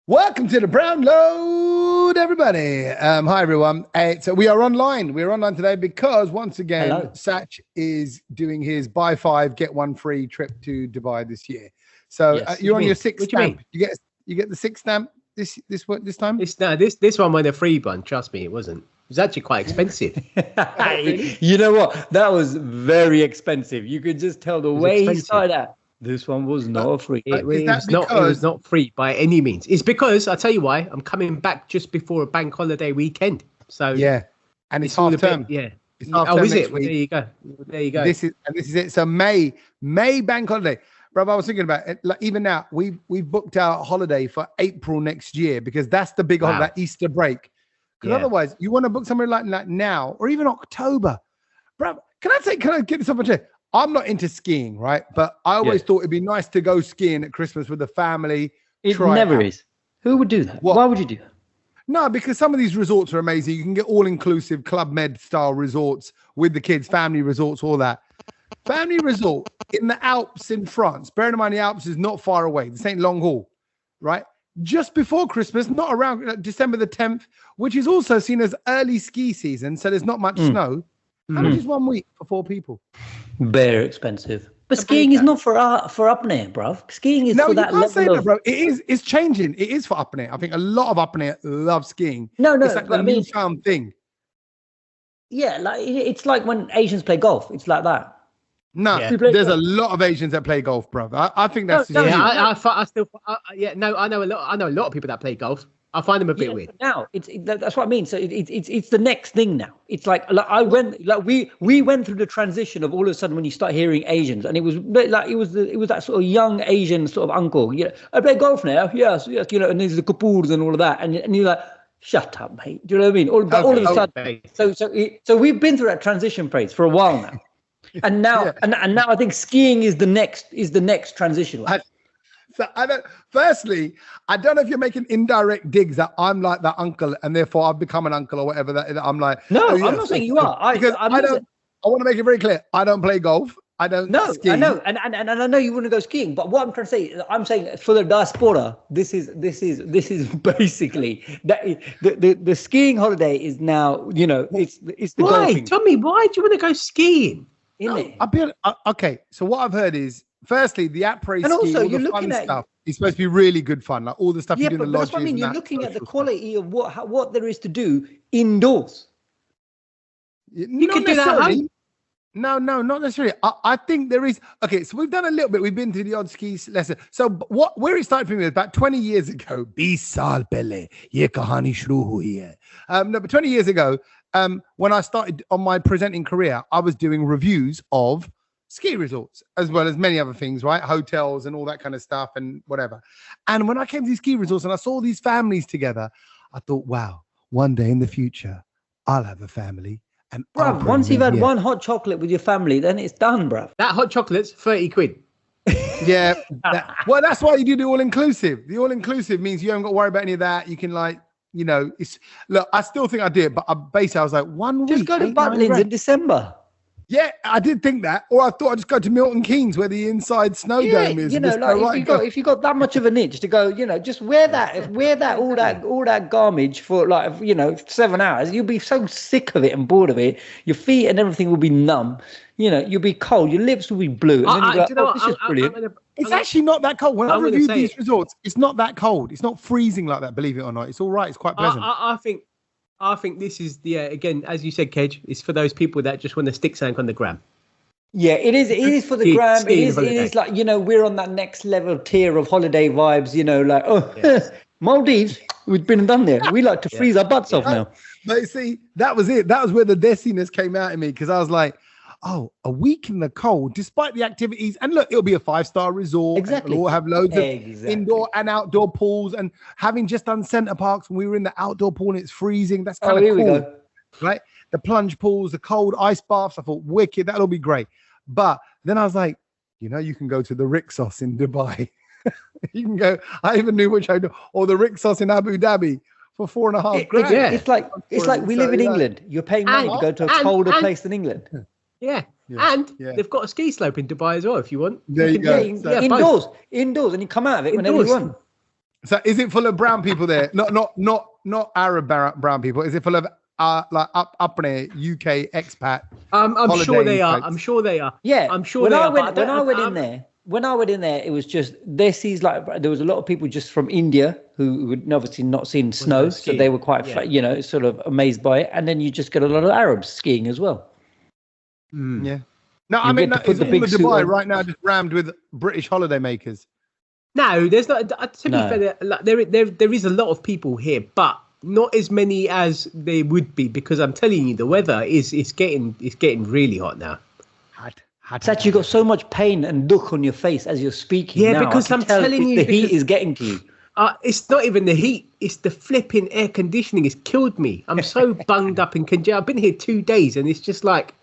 Welcome to the Brown Load, everybody. Hi, everyone. So we are online. We're online today because once again, Satch is doing his buy five, get one free trip to Dubai this year. So you're on your sixth stamp. You get the sixth stamp this time. This one went a free one. Trust me, it wasn't. It was actually quite expensive. You know what? That was very expensive. You could just tell the way he started out. This one was not free. It was not free by any means. It's because I'll tell you why. I'm coming back just before a bank holiday weekend. So yeah, and it's half term. It's half term. Is it? Well, there you go. This is it. So May bank holiday. Bro, I was thinking about it. Like, even now, we've booked our holiday for April next year because that's the big holiday, that Easter break. Because otherwise, you want to book somewhere like now or even October. Bro, can I get this up on chair? I'm not into skiing, right? But I always thought it'd be nice to go skiing at Christmas with the family. It never is. Who would do that? Why would you do that? No, because some of these resorts are amazing. You can get all-inclusive Club Med style resorts with the kids, family resorts, all that. Family resort in the Alps in France. Bearing in mind the Alps is not far away. This ain't long haul, right? Just before Christmas, not around December the 10th, which is also seen as early ski season. So there's not much snow. How much is 1 week for 4 people? Very expensive. But skiing is not for apnea, bro. Skiing is for that level say that, bro. It is. It's changing. It is for apnea. I think a lot of apnea love skiing. No. It's like a newfound thing. Yeah, like it's like when Asians play golf. It's like that. No, there's a lot of Asians that play golf, bro. I think that's. I know a lot. I know a lot of people that play golf. I find them a bit weird. Now that's what I mean. So it's the next thing now. It's like we went through the transition of all of a sudden when you start hearing Asians, and it was like it was that sort of young Asian sort of uncle. Yeah, I play golf now. Yes, and there's the Kapoors and all of that, and you're like, shut up, mate. Do you know what I mean? All of a sudden, so we've been through that transition phase for a while now, and now and now I think skiing is the next transition. So firstly, I don't know if you're making indirect digs that I'm like that uncle and therefore I've become an uncle or whatever. That I'm like, no, I'm not saying you are. I want to make it very clear. I don't play golf. I don't. No, ski. I know, and I know you wouldn't go skiing. But what I'm trying to say, I'm saying for the diaspora, this is basically that the skiing holiday is now. It's the golfing. Tell me, why do you want to go skiing? Okay, so what I've heard is. Firstly, the après ski, also, all the fun stuff is supposed to be really good fun. Like all the stuff you do in the lodges. That's what I mean. You're looking at the quality of what there is to do indoors. You can do that at home. No, not necessarily. I think there is. Okay, so we've done a little bit. We've been to the odd ski lesson. So where it started for me was about 20 years ago. 20 saal pehle ye kahani shuru hui hai. No, but 20 years ago, when I started on my presenting career, I was doing reviews of ski resorts as well as many other things, right? Hotels and all that kind of stuff and whatever. And when I came to these ski resorts and I saw these families together, I thought, wow, one day in the future, I'll have a family. And bruv, once you've had one hot chocolate with your family, then it's done, bruv. That hot chocolate's 30 quid. Yeah. Well, that's why you do the all-inclusive. The all-inclusive means you haven't got to worry about any of that. You can look, I still think I did, but I was like, 1 week. Just go to Butlins in December. Yeah, I did think that. Or I thought I'd just go to Milton Keynes where the inside snow dome is. If you got that much of an itch to go, just wear all that garbage for 7 hours. You'll be so sick of it and bored of it. Your feet and everything will be numb. You'll be cold. Your lips will be blue. And then this is brilliant. It's actually not that cold. When I reviewed these resorts, it's not that cold. It's not freezing like that, believe it or not. It's all right. It's quite pleasant. I think this is again, as you said, Kedge, it's for those people that just want to stick something on the gram. Yeah, it is. It is for the gram. It is like, we're on that next level tier of holiday vibes, Maldives, we've been and done there. We like to freeze our butts off now. But see, that was it. That was where the dessiness came out in me because I was like, oh, a week in the cold, despite the activities. And look, it'll be a 5-star resort. Exactly. We'll have loads of indoor and outdoor pools. And having just done Center Parks when we were in the outdoor pool and it's freezing, that's kind of cool. We go. Right? The plunge pools, the cold ice baths. I thought, wicked, that'll be great. But then I was like, you can go to the Rixos in Dubai. You can go, I even knew which hotel, or the Rixos in Abu Dhabi for $4.5 grand. It's like we live in England. You're paying money to go to a colder place than England. Yeah. And they've got a ski slope in Dubai as well, if you want. There you go. Indoors, and you come out of it whenever you want. So is it full of brown people there? Not Arab brown people. Is it full of like up there UK expat? I'm sure they are. I'm sure they are. Yeah, I'm sure when they I are. went, when I went in there, it was just there was a lot of people just from India who would obviously not seen snow, so they were quite sort of amazed by it. And then you just get a lot of Arabs skiing as well. Yeah. No, I mean, it's all of Dubai right now just rammed with British holidaymakers. No, there's not. To be fair, there is a lot of people here, but not as many as they would be, because I'm telling you, the weather is getting really hot now. That you got so much pain and look on your face as you're speaking. Yeah, now. because I'm telling you, the heat is getting to you. It's not even the heat; it's the flipping air conditioning. It's killed me. I'm so bunged up and congested. I've been here 2 days, and it's just like,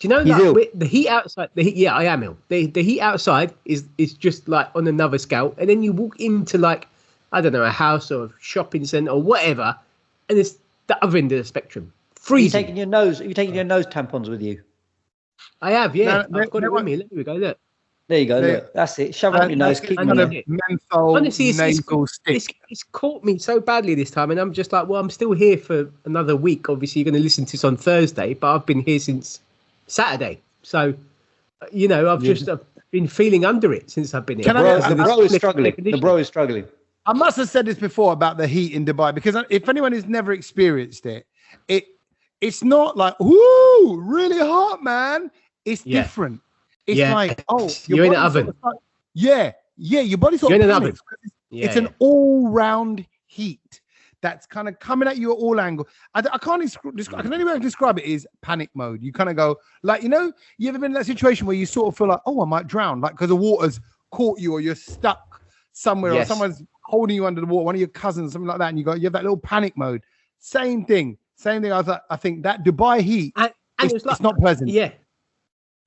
do you know, like the heat outside? Yeah, I am ill. The heat outside is just like on another scale, and then you walk into like, I don't know, a house or a shopping centre or whatever, and it's the other end of the spectrum. Freezing. Are you taking your nose tampons with you? I have, yeah. I've got it with me. Let me go. Look. There you go. Look, that's it. Shove it up your nose. Keep it. Menthol. Honestly, it's caught me so badly this time, and I'm just like, well, I'm still here for another week. Obviously, you're going to listen to this on Thursday, but I've been here since Saturday. So, you know, I've been feeling under it since I've been here. The bro is struggling. The bro is struggling. I must have said this before about the heat in Dubai, because if anyone has never experienced it, it's not like, whoo, really hot, man. It's different. It's like, you're in an oven. Your body's sort of in an oven. It's an all-round heat that's kind of coming at you at all angles. I can't describe. I can only way to describe it is panic mode. You kind of go like, you know, you ever been in that situation where you sort of feel like, oh, I might drown, like because the water's caught you or you're stuck somewhere or someone's holding you under the water, one of your cousins, something like that, and you have that little panic mode. Same thing. I think that Dubai heat, it's not pleasant. Yeah.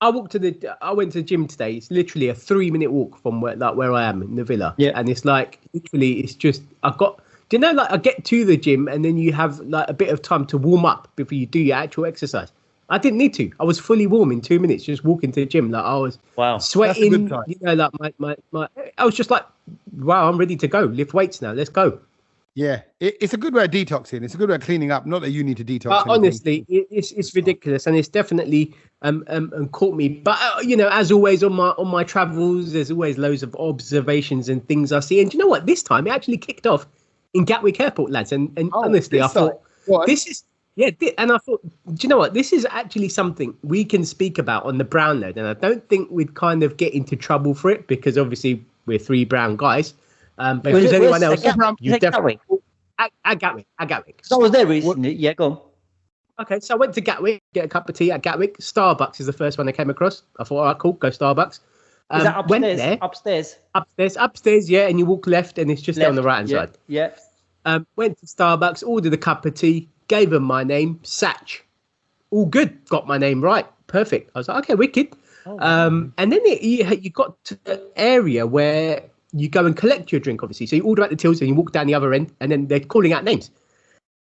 I went to the gym today. It's literally a 3-minute walk from where I am in the villa. Yeah. And it's like, literally, it's just, I get to the gym and then you have like a bit of time to warm up before you do your actual exercise. I didn't need to. I was fully warm in 2 minutes, just walking to the gym. Like I was sweating, you know, like my, I was just like, wow, I'm ready to go. Lift weights now. Let's go. Yeah, it's a good way of detoxing. It's a good way of cleaning up. Not that you need to detox. But honestly, it's ridiculous, and it's definitely caught me. But you know, as always on my travels, there's always loads of observations and things I see. And do you know what? This time it actually kicked off in Gatwick Airport, lads. And honestly, I thought this is and I thought, do you know what? This is actually something we can speak about on the Brown Load, and I don't think we'd kind of get into trouble for it because obviously we're 3 brown guys. But if there's anyone else, you definitely at Gatwick. So I was there recently. Yeah, go on. Okay, so I went to Gatwick, get a cup of tea at Gatwick. Starbucks is the first one I came across. I thought, all right, cool, go Starbucks. Is that upstairs? Went there. Upstairs, yeah, and you walk left, and it's just down the right-hand side. Yeah. Went to Starbucks, ordered a cup of tea, gave them my name, Satch. All good, got my name right, perfect. I was like, okay, wicked. And then you got to the area where you go and collect your drink, obviously. So you order at the tills and you walk down the other end, and then they're calling out names.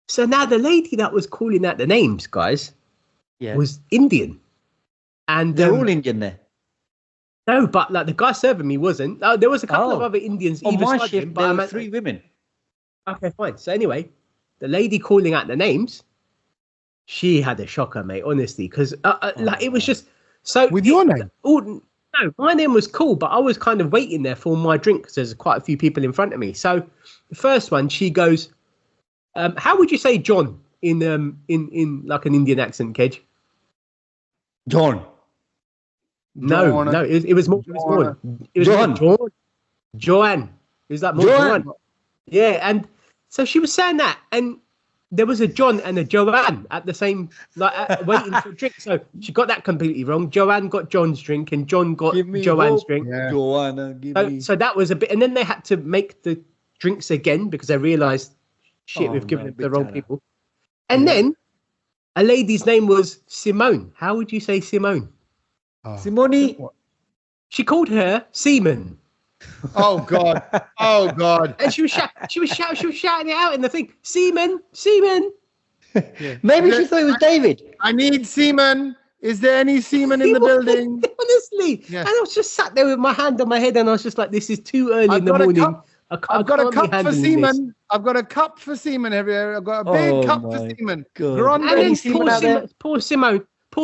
So now the lady that was calling out the names, guys, was Indian. And they're all Indian there. No, but like the guy serving me wasn't. There was a couple of other Indians. On my shift, there were 3 women. Okay, fine. So anyway, the lady calling out the names, she had a shocker, mate, honestly, because it was just so. With your name? No, my name was cool, but I was kind of waiting there for my drink because there's quite a few people in front of me. So the first one, she goes, how would you say John in like an Indian accent, Kedge? John. No, it was more. It was John. Joanne. It was like more Joanne. Yeah, and so she was saying that, and there was a John and a Joanne at the same, waiting for a drink. So she got that completely wrong. Joanne got John's drink and John got Joanne's drink. Yeah. Joanna, so that was a bit, and then they had to make the drinks again because they realised, we've given it to the wrong people. And then a lady's name was Simone. How would you say Simone? Simone. She called her Seaman. Oh God! And she was shouting it out in the thing. Seaman. Yeah. Maybe she thought it was David. I need seaman. Is there any seaman in the building? Honestly. Yeah. And I was just sat there with my hand on my head, and I was just like, "This is too early in the morning. I've got a cup for semen. I've got a cup for semen everywhere. I've got a big cup for semen. And then poor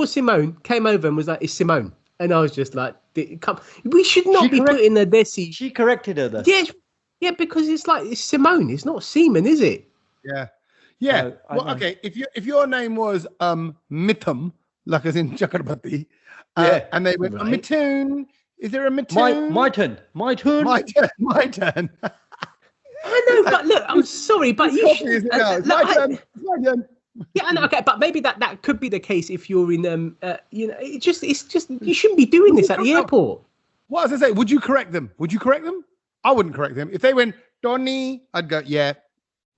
Simone came over and was like, "It's Simone," and I was just like, "We should not be putting the Desi." She corrected her though. Yeah, because it's Simone. It's not semen, is it? Yeah. Well, okay. If your name was Mitham, like as in Chakrabarti, and they went Mithun. Is there a Mithun? My turn. My turn. I know, but look, I'm sorry, but you should. My turn. Yeah, I know. Okay, but maybe that could be the case if you're in it's just you shouldn't be doing this at the airport. What was I say? Would you correct them? I wouldn't correct them. If they went Tony, I'd go,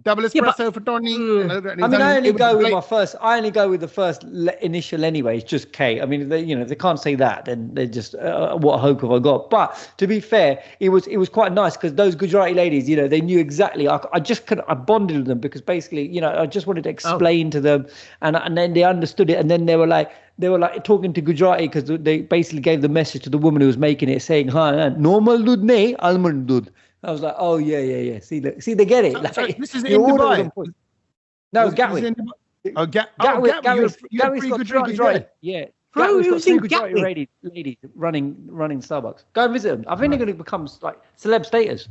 double espresso for Tony. I mean, I only go with the first initial anyway. It's just K. I mean, they can't say that, then they just what hope have I got? But to be fair, it was quite nice because those Gujarati ladies, they knew exactly. I bonded with them because basically, I just wanted to explain to them, and then they understood it, and then they were like talking to Gujarati because they basically gave the message to the woman who was making it, saying, "Hi, normal dud nahi, almond dud." I was like, oh, yeah. See, they get it. So this is in Dubai. No, Gatwick. Gatwick's got three Gujarati. Yeah. Bro, it was in Gatwick. Ladies running Starbucks. Go and visit them. I think they're going to become like celeb status.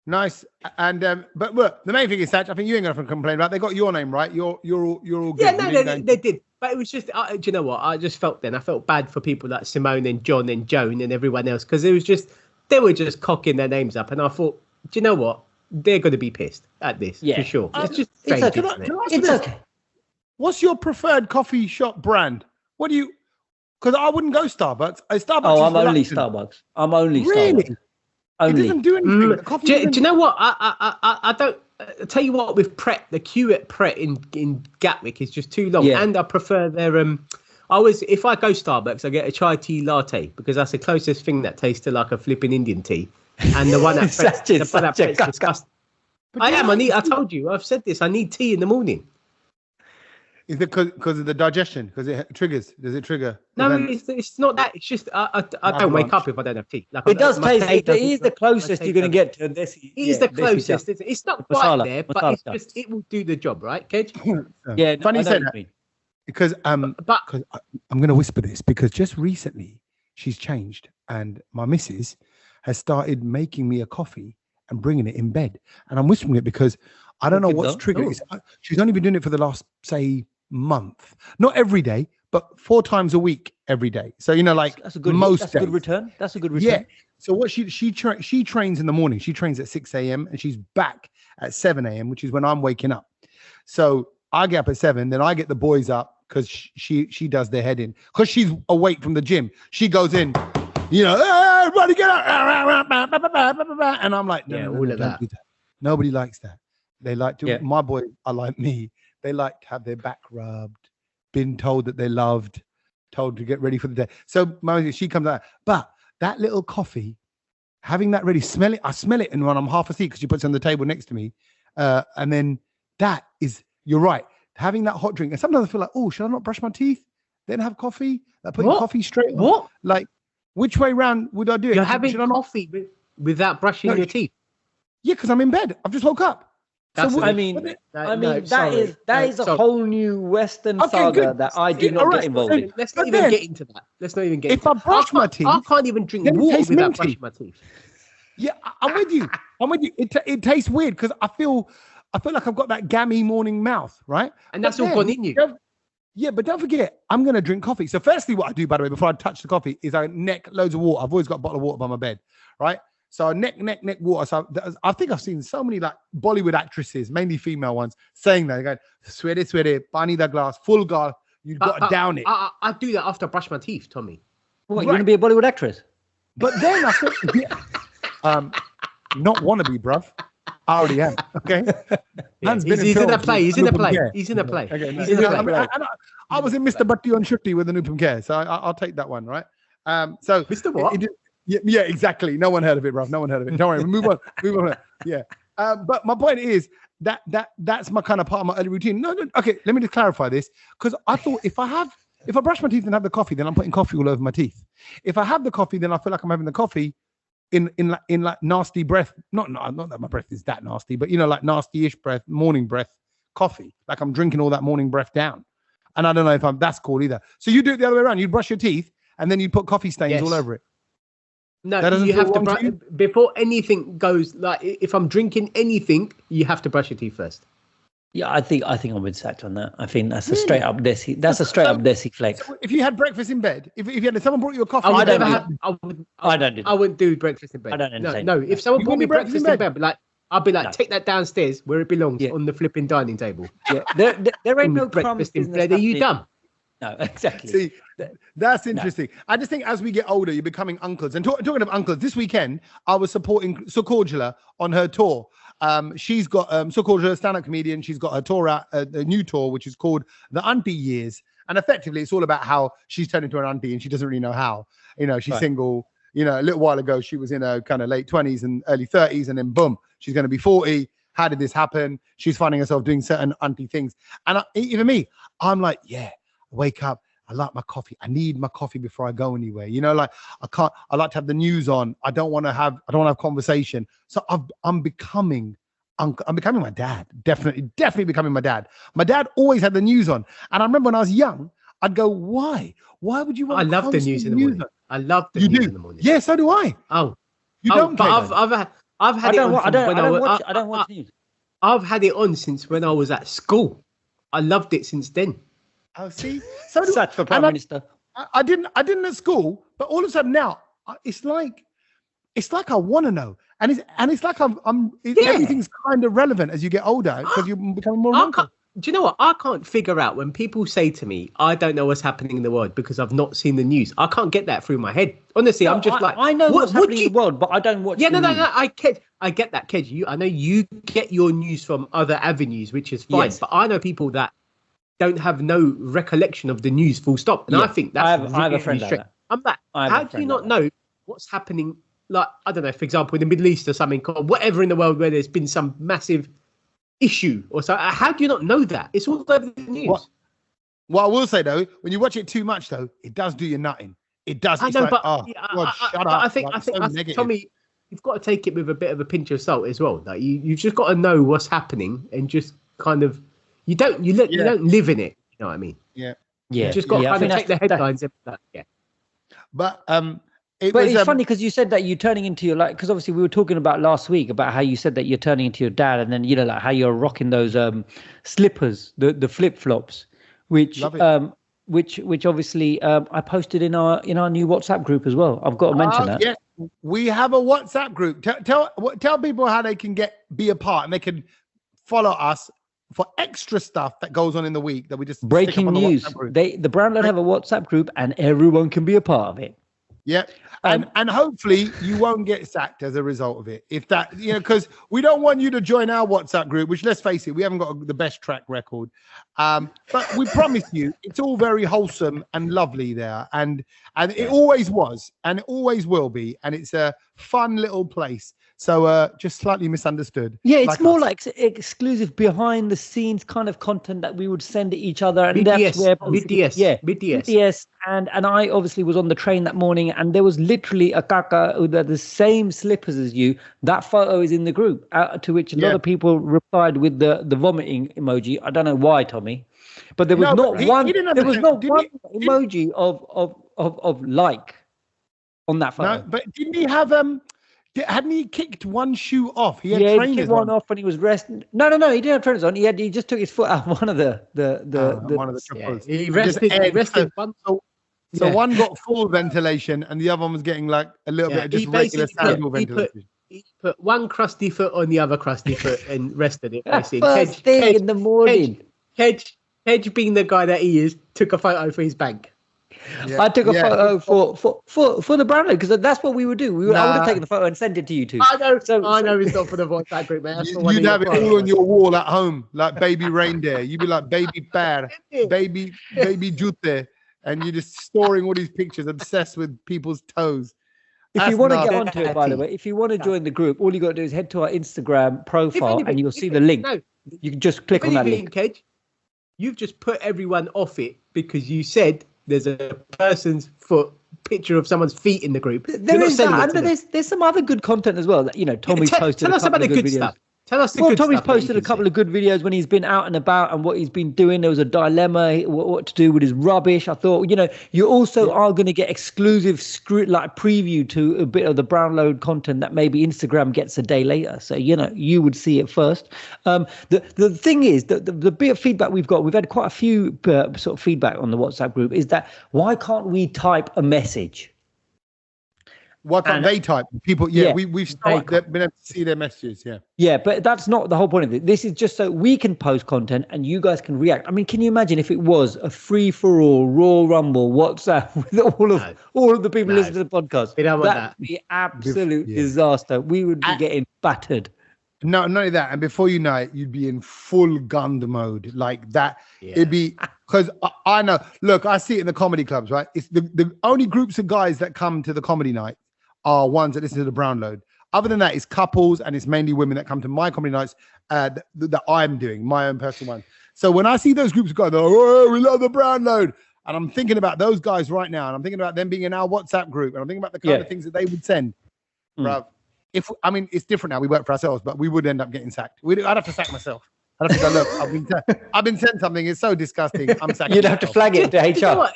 Nice. And but look, the main thing is that I think you ain't going to complain about. They got your name right. You're all good. Yeah, no, they did. But it was just, do you know what? I just felt bad for people like Simone and John and Joan and everyone else because it was just. They were just cocking their names up, and I thought, do you know what? They're going to be pissed at this for sure. It's just strange, it's okay. What's your preferred coffee shop brand? What do you? Because I wouldn't go Starbucks. I'm only Starbucks. Really? Only. It doesn't do anything. Do you know what? I don't. I'll tell you what. With Pret, the queue at Pret in Gatwick is just too long, and I prefer their if I go Starbucks, I get a chai tea latte because that's the closest thing that tastes to like a flipping Indian tea. And the one at Pret is disgusting. I told you, I've said this. I need tea in the morning. Is it because of the digestion? Because it triggers? Does it trigger? No, it's not that. It's just I don't wake up if I don't have tea. Like, it does taste. It is the closest you're going to get to this. It is the closest. It's not quite there, but it will do the job, right, Kedge? Yeah. Funny you said that. Because I'm going to whisper this because just recently she's changed and my missus has started making me a coffee and bringing it in bed. And I'm whispering it because I don't know what's triggered it. She's only been doing it for the last, say, month. Not every day, but 4 times a week every day. So, that's a good return. That's a good return. Yeah. So what she trains in the morning. She trains at 6 a.m. and she's back at 7 a.m., which is when I'm waking up. So I get up at 7, then I get the boys up because she does their head in. Because she's awake from the gym. She goes in, hey, everybody get up. And I'm like, no, all of that. Do that. Nobody likes that. They like to, my boys are like me. They like to have their back rubbed, been told that they're loved, told to get ready for the day. So she comes out. But that little coffee, having that ready, I smell it and when I'm half asleep because she puts it on the table next to me. And then that is, you're right. Having that hot drink, and sometimes I feel like, oh, should I not brush my teeth, then have coffee? Like putting coffee straight on. What? Like, which way round would I do it? You're having coffee without brushing your teeth? Yeah, because I'm in bed. I've just woke up. That is a whole new Western saga that I do not get involved in. Let's not even get into that. If I brush my teeth, I can't even drink water without brushing my teeth. Yeah, I'm with you. It tastes weird because I feel like I've got that gammy morning mouth, right? And that's all gone in you. Yeah, but don't forget, I'm going to drink coffee. So firstly, what I do, by the way, before I touch the coffee, is I neck loads of water. I've always got a bottle of water by my bed, right? So I neck water. So I think I've seen so many like Bollywood actresses, mainly female ones, saying that. They're going, sweaty, pani da glass, full glass. You've got to down it. I do that after I brush my teeth, Tommy. What, you want to be a Bollywood actress? But then I thought, not want to be, bruv. I already am. Okay. He's in a play. He's in a play. He's in a play. I was in Mr. Bhatti on Shutti with Anupam Kher, so I'll take that one, right? So Mr. What? Yeah, exactly. No one heard of it, bruv. No one heard of it. Don't worry. Move on. Yeah. But my point is that's my kind of part of my early routine. No. Okay. Let me just clarify this because I thought if I brush my teeth and have the coffee, then I'm putting coffee all over my teeth. If I have the coffee, then I feel like I'm having the coffee in like nasty breath. Not that my breath is that nasty, but like nasty-ish breath, morning breath coffee. Like I'm drinking all that morning breath down. And I don't know if that's cool either. So you do it the other way around. You brush your teeth and then you put coffee stains all over it. No, you have to before anything goes. Like if I'm drinking anything, you have to brush your teeth first. Yeah, I think I'm with Sacked on that. I think that's a straight up Desi. That's a straight up Desi flex. So if you had breakfast in bed, if someone brought you a coffee, I wouldn't do breakfast in bed. I don't. No, if someone brought me breakfast in bed, like I'd be like, take that downstairs where it belongs on the flipping dining table. Yeah, there ain't no breakfast in bed. Are you dumb? No, exactly. See, that's interesting. No. I just think as we get older, you're becoming uncles. And talking of uncles, this weekend I was supporting Sukordula on her tour. She's got Sukordula, a stand-up comedian. She's got her tour out, a new tour, which is called The Auntie Years. And effectively, it's all about how she's turned into an auntie and she doesn't really know how. She's single. A little while ago, she was in her kind of late 20s and early 30s, and then boom, she's going to be 40. How did this happen? She's finding herself doing certain auntie things. And even me, I'm like, wake up. I like my coffee. I need my coffee before I go anywhere. Like I like to have the news on. I don't want to have conversation. So I'm becoming my dad. Definitely becoming my dad. My dad always had the news on. And I remember when I was young, I'd go, why? Why would you want I love the news in the morning. I love the news in the morning. Yeah, so do I. Oh. You don't care. I've had it on. I don't watch news. I've had it on since when I was at school. I loved it since then. Oh, see, Sad for Prime Minister. I didn't at school, but all of a sudden now it's like I want to know, and it's like everything's kind of relevant as you get older because you're becoming more uncle. Do you know what? I can't figure out when people say to me, I don't know what's happening in the world because I've not seen the news. I can't get that through my head. Honestly, I'm just I know what's happening in the world, but I don't watch. Yeah, no. I get that, Kedge. I know you get your news from other avenues, which is fine. Yes. But I know people that don't have no recollection of the news, full stop. And I think that's I have a friend like that. I'm like, how do you not know what's happening? Like, I don't know, for example, in the Middle East or something, or whatever in the world where there's been some massive issue or so. How do you not know that? It's all over the news. What I will say though, when you watch it too much though, it does do you nothing. It does. I know, like, but shut up. I think Tommy, you've got to take it with a bit of a pinch of salt as well. Like you've just got to know what's happening and just kind of you don't live in it. You know what I mean? Yeah. You just got to kind of take the headlines. But it's funny because you said that you're turning into your because obviously we were talking about last week about how you said that you're turning into your dad, and then like how you're rocking those slippers, the flip flops, which obviously I posted in our new WhatsApp group as well. I've got to mention that. Yes, we have a WhatsApp group. Tell people how they can be a part and they can follow us for extra stuff that goes on in the week that we just breaking news. The Brownload have a WhatsApp group and everyone can be a part of it. Yeah. And hopefully you won't get sacked as a result of it. If that, because we don't want you to join our WhatsApp group, which let's face it, we haven't got the best track record. But we promise you, it's all very wholesome and lovely there. And it always was, and it always will be. And it's a fun little place. So just slightly misunderstood. Yeah, it's more like exclusive behind the scenes kind of content that we would send to each other. And that's where BTS. And I obviously was on the train that morning and there was literally a kaka who had the same slippers as you. That photo is in the group, to which a lot of people replied with the vomiting emoji. I don't know why, Tommy, but there was one emoji of like on that photo. No, but didn't he have hadn't he kicked one shoe off? He had trainers he kicked one off when he was resting. No, he didn't have trainers on. He just took his foot out of one of the triples. He rested one. So one got full ventilation and the other one was getting like a little bit of just regular sandal ventilation. He put one crusty foot on the other crusty foot and rested it. First thing in the morning. Hedge being the guy that he is, took a photo for his bank. Yeah. I took a photo for the Brownload because that's what we would do. I would have taken the photo and sent it to you two. I know. I know it's not for the WhatsApp group, man. You'd have it all on your wall at home, like baby reindeer. You'd be like baby bear, baby jute, and you're just storing all these pictures, obsessed with people's toes. If you want to get onto it, by the way, if you want to join the group, all you got to do is head to our Instagram profile and you'll see the link. You can just click on that link. Kedge, you've just put everyone off it because you said there's a person's foot, picture of someone's feet in the group. There is that, but there's some other good content as well. That, you know, Tommy's posted. Tell us about the good stuff. Tell us the good Tommy's stuff. posted a couple of good videos when he's been out and about and what he's been doing. There was a dilemma, what to do with his rubbish. I thought, you know, you also are going to get exclusive preview to a bit of the Brownload content that maybe Instagram gets a day later. So, you know, you would see it first. The thing is, the bit of feedback we've had quite a few sort of feedback on the WhatsApp group is that why can't we type a message? What can't they type? People, we've started been able to see their messages, Yeah, but that's not the whole point of it. This is just so we can post content and you guys can react. I mean, can you imagine if it was a free-for-all Royal Rumble WhatsApp with all of the people listening to the podcast? That'd be absolute disaster. We would be getting battered. No, not only that. And before you know it, you'd be in full Gund mode like that. Yeah. It'd be because I know. Look, I see it in the comedy clubs, right? It's the only groups of guys that come to the comedy night are ones that listen to the Brownload. Other than that, it's couples and it's mainly women that come to my comedy nights that I'm doing, my own personal one. So when I see those groups go, oh, we love the Brownload. And I'm thinking about those guys right now. And I'm thinking about them being in our WhatsApp group. And I'm thinking about the kind of things that they would send. Bruv, it's different now. We work for ourselves, but we would end up getting sacked. I'd have to sack myself. I'd have to go, look, I've been sent something. It's so disgusting. I'm sacking You'd have to flag it to HR. You know what?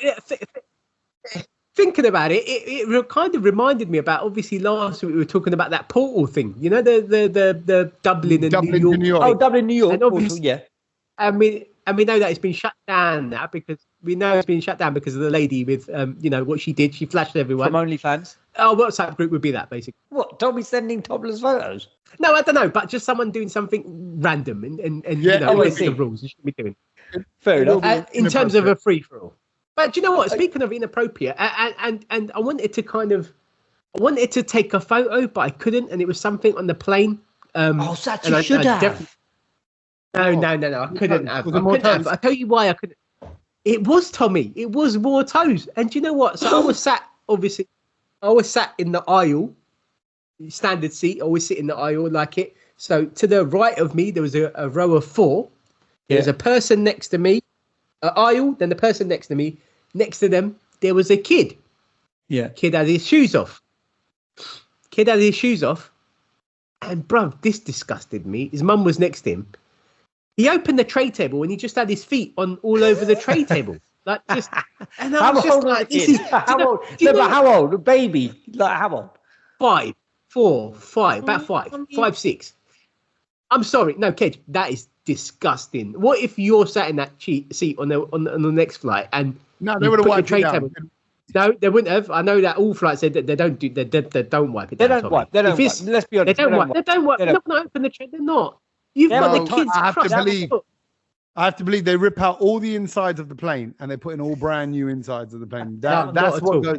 Thinking about it, it kind of reminded me about, obviously last week we were talking about that portal thing, you know, the Dublin and New York. Oh, Dublin, New York. Portal, yeah. And we know that it's been shut down now because of the lady with, you know, what she did. She flashed everyone. From OnlyFans. Oh, WhatsApp group would be that, basically. What? Don't be sending topless photos? No, I don't know, but just someone doing something random and you know, the rules you should be doing. Fair enough. In terms of a free-for-all. But do you know what? Speaking of inappropriate, and I wanted to take a photo, but I couldn't, and it was something on the plane. Satch, you should have. No, I couldn't have. I tell you why I couldn't. It was Tommy. It was War Toes. And do you know what? So I was sat in the aisle, standard seat. I always sit in the aisle like it. So to the right of me, there was a row of four. There's a person next to me, an aisle, then the person next to me. Next to them, there was a kid. Yeah. Kid had his shoes off. And, bruv, this disgusted me. His mum was next to him. He opened the tray table and he just had his feet on all over the tray table. Like, just... And I was just like, this is... How old? How old? A baby? Like, how old? 5, 4, 5. About 5, 6. I'm sorry. No, Kedge, that is disgusting. What if you're sat in that seat on the next flight and... No, they would have wiped it down. No, they wouldn't have. I know that all flights said that they don't wipe it down. They don't wipe. Let's be honest. They don't wipe. They're not going to open the tray. They're not. You've got the kids. I have to believe they rip out all the insides of the plane and they put in all brand new insides of the plane. That's what goes.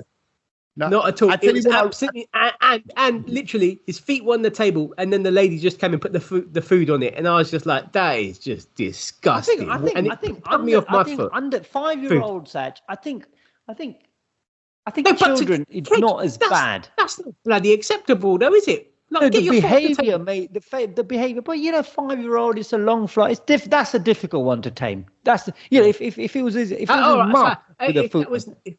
No, not at all. It was absolutely and literally his feet were on the table and then the lady just came and put the food on it and I was just like, that is just disgusting. I think put me off my foot. Under 5-year-old Satch, I think children it's not as bad. That's not bloody acceptable though, is it? Like, the behaviour, mate. The behaviour, but you know, 5-year-old. It's a long flight. That's a difficult one to tame. That's if it was his mum with a foot.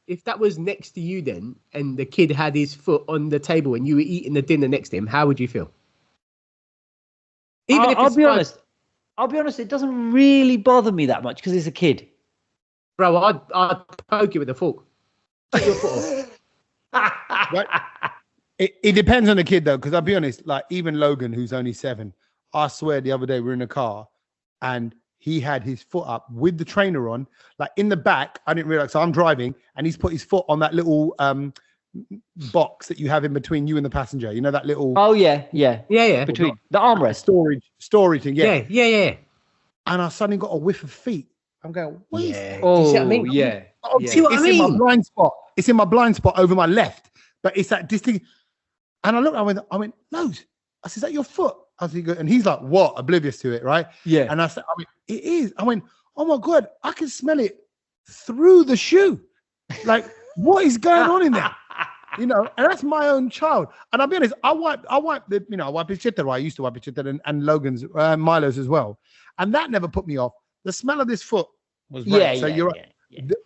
If that was next to you then, and the kid had his foot on the table, and you were eating the dinner next to him, how would you feel? I'll be honest. It doesn't really bother me that much because it's a kid. Bro, I'd poke you with a fork. Take your foot off. Right. It depends on the kid though, because I'll be honest, like even Logan, who's only 7, I swear the other day we were in a car and he had his foot up with the trainer on, like in the back. I didn't realize. So I'm driving and he's put his foot on that little box that you have in between you and the passenger. You know, that little. Oh, yeah. Between the armrest. Storage thing. Yeah. And I suddenly got a whiff of feet. I'm going, what is that? Oh, see what I mean? Yeah. See what I mean? In my blind spot. It's in my blind spot over my left. But it's that distinct. And I looked, I went, Nose. I said, is that your foot? I was and he's like, what? Oblivious to it, right? Yeah. And I said, it is. I went, oh my God, I can smell it through the shoe. Like, what is going on in there? You know, and that's my own child. And I'll be honest, I wipe his chitter. I used to wipe his chitter and Logan's, Milo's as well. And that never put me off. The smell of this foot was right. You're right.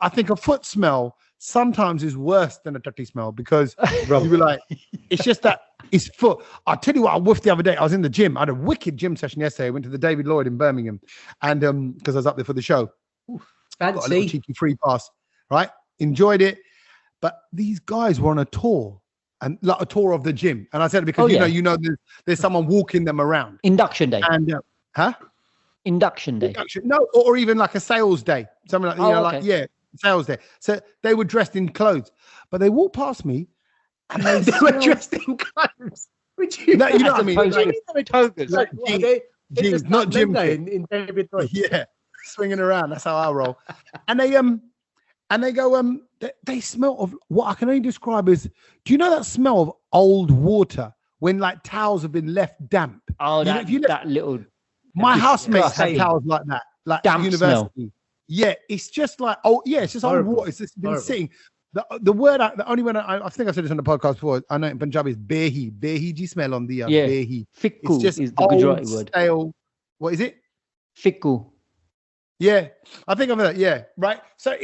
I think a foot smell sometimes is worse than a dirty smell because you be like, it's just that it's foot. I'll tell you what, I whiffed the other day. I was in the gym. I had a wicked gym session yesterday. I went to the David Lloyd in Birmingham, and because I was up there for the show. Got a little cheeky free pass, right? Enjoyed it. But these guys were on a tour, and like a tour of the gym. And I said it because you know, there's someone walking them around. Induction day. And Induction day. No, or even like a sales day. Something like sales day. So they were dressed in clothes, but they walked past me, and they were dressed in clothes. You know what I mean? Jeans, not gym in David Lloyd. Yeah, swinging around. That's how I roll. And they go they smell of what I can only describe as. Do you know that smell of old water when like towels have been left damp? Oh, that little. My housemates have towels like that, like damp university. Smell. Yeah, it's just like it's just old water. It's just been sitting. The word, the only word I think I said this on the podcast before. I know in Punjabi is behi. Behi ji smell on the behi. Fikku is the Gujarati word. Stale. What is it? Fikku. Yeah, I think of that. Yeah, right. So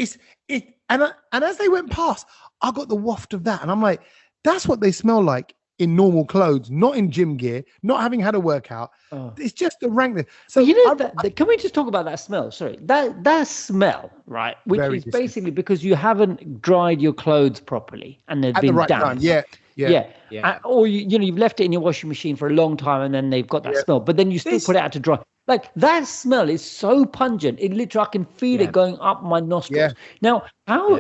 and as they went past, I got the waft of that, and I'm like, that's what they smell like in normal clothes, not in gym gear, not having had a workout. It's just a rankness. So can we just talk about that smell? Sorry, that smell, right? Which is basically because you haven't dried your clothes properly and they've been damp. Time. Yeah. Or you've left it in your washing machine for a long time and then they've got that smell, but then you still put it out to dry. Like that smell is so pungent. It literally, I can feel it going up my nostrils. Yeah. Now,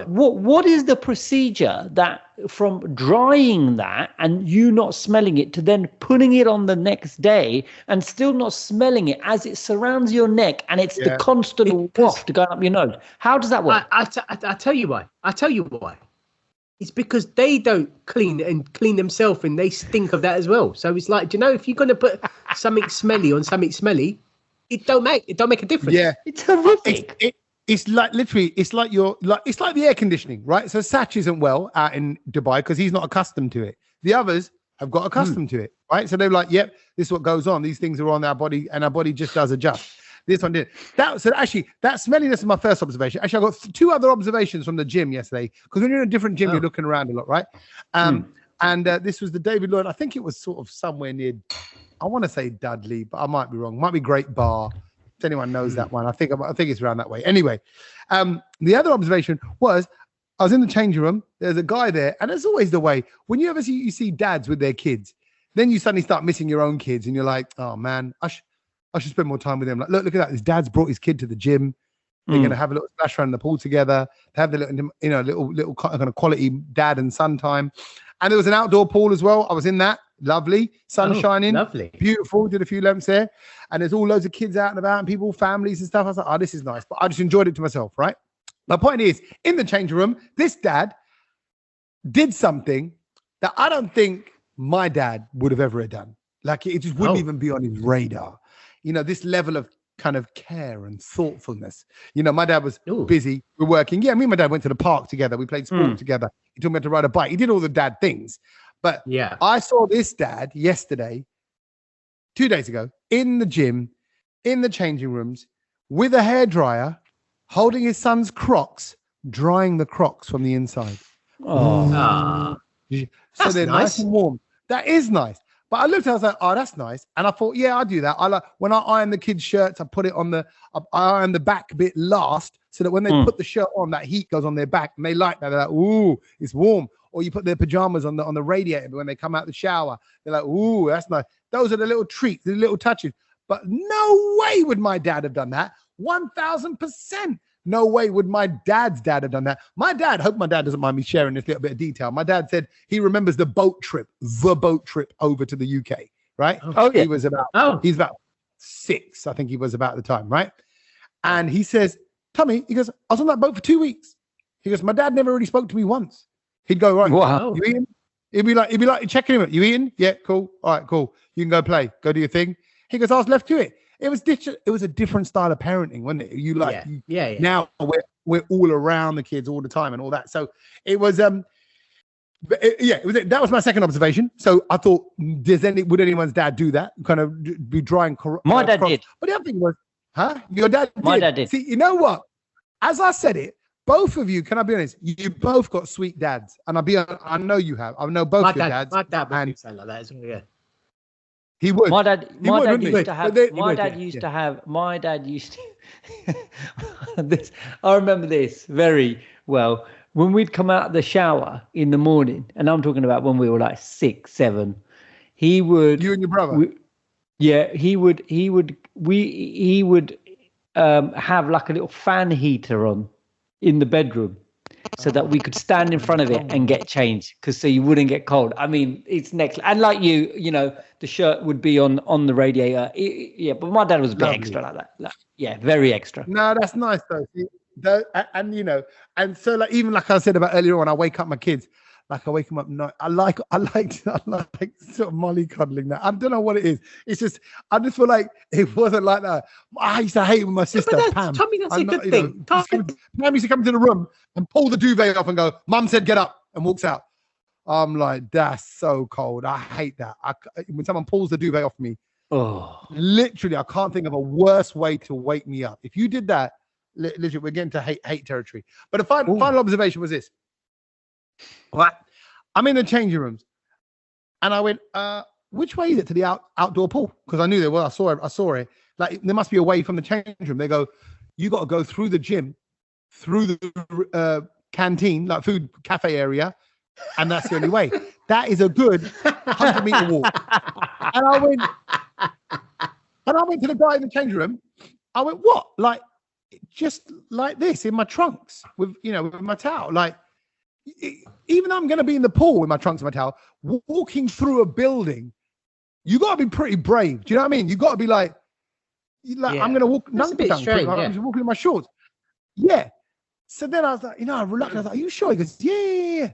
what is the procedure that from drying that and you not smelling it to then putting it on the next day and still not smelling it as it surrounds your neck and it's the constant waft going up your nose? How does that work? I tell you why. It's because they don't clean themselves and they stink of that as well. So it's like, if you're going to put something smelly on something smelly, it don't make a difference. Yeah, it's horrific. It's like literally, it's like the air conditioning, right? So Satch isn't well out in Dubai because he's not accustomed to it. The others have got accustomed to it, right? So they're like, yep, this is what goes on. These things are on our body and our body just does adjust. This one did. That smelliness is my first observation. Actually, I got two other observations from the gym yesterday because when you're in a different gym, you're looking around a lot, right? And this was the David Lloyd. I think it was sort of somewhere near, I want to say Dudley, but I might be wrong. Might be Great Bar. If anyone knows that one, I think it's around that way. Anyway, the other observation was I was in the changing room. There's a guy there, and it's always the way when you ever see dads with their kids, then you suddenly start missing your own kids, and you're like, oh man, I should spend more time with them. Like, look at that. His dad's brought his kid to the gym. They're going to have a little splash around in the pool together. They have the little kind of quality dad and son time. And there was an outdoor pool as well. I was in that. Lovely. Sun shining. Lovely. Beautiful. Did a few lamps there. And there's all loads of kids out and about and people, families and stuff. I was like, this is nice. But I just enjoyed it to myself, right? My point is, in the changing room, this dad did something that I don't think my dad would have ever done. Like, it just wouldn't even be on his radar. This level of kind of care and thoughtfulness. My dad was busy. We're working. Yeah, me and my dad went to the park together. We played sport together. He taught me how to ride a bike. He did all the dad things. But I saw this dad yesterday, 2 days ago, in the gym, in the changing rooms, with a hairdryer, holding his son's Crocs, drying the Crocs from the inside. So they're nice and warm. That is nice. But I looked, I was like, that's nice. And I thought, I do that. When I iron the kids' shirts, I put it on I iron the back bit last so that when they put the shirt on, that heat goes on their back and they like that. They're like, ooh, it's warm. Or you put their pajamas on the radiator when they come out the shower. They're like, ooh, that's nice. Those are the little treats, the little touches. But no way would my dad have done that. 1,000%. No way would my dad's dad have done that. My dad, hope my dad doesn't mind me sharing this little bit of detail. My dad said he remembers the boat trip over to the UK, right? He was he's about 6, I think he was about the time, right? And he says, Tommy, he goes, I was on that boat for 2 weeks. He goes, my dad never really spoke to me once. He'd go, right, you eating? He'd be like checking him out. You eating? Yeah, cool. All right, cool. You can go play. Go do your thing. He goes, I was left to it. It was a different style of parenting, wasn't it? Now we're all around the kids all the time and all that. So it was that was my second observation. So I thought, would anyone's dad do that? Kind of be drying. My dad did. But the other thing was, Your dad did? My dad did. See, you know what? As I said it, both of you, can I be honest? You both got sweet dads, and I know you have. I know both your dads. My dad would say like that as well. Yeah. He would. My dad used to have. This, I remember this very well. When we'd come out of the shower in the morning, and I'm talking about when we were like 6, 7, he would. You and your brother. He would have like a little fan heater on in the bedroom, so that we could stand in front of it and get changed, so you wouldn't get cold. I mean, it's next. And like you know, the shirt would be on the radiator. Yeah, but my dad was a bit extra like that. Yeah, very extra. No, that's nice though. See, and you know, and so like even like I said about earlier on, I wake up my kids. Like I wake them up night. I like sort of mollycoddling that. I don't know what it is. It's just I just feel like it wasn't like that. I used to hate it with my sister Pam. Tommy, that's a good thing. Pam used to come into the room and pull the duvet off and go, "Mum said get up," and walks out. I'm like, that's so cold. I hate that. When someone pulls the duvet off me, literally, I can't think of a worse way to wake me up. If you did that, literally, we're getting to hate territory. But the final observation was this. What? I'm in the changing rooms, and I went, which way is it to the outdoor pool? Because I knew there was. I saw it. Like there must be a way from the changing room. They go, you got to go through the gym, through the canteen, like food cafe area, and that's the only way. That is a good 100-meter walk. And I went to the guy in the changing room. I went, what? Like just like this in my trunks with my towel, like. Even though I'm going to be in the pool with my trunks and my towel, walking through a building, you got to be pretty brave. Do you know what I mean? You got to be like I'm going to walk. That's a bit strange. I'm just walking in my shorts. Yeah. So then I was like, I reluctant. I was like, are you sure? He goes, yeah.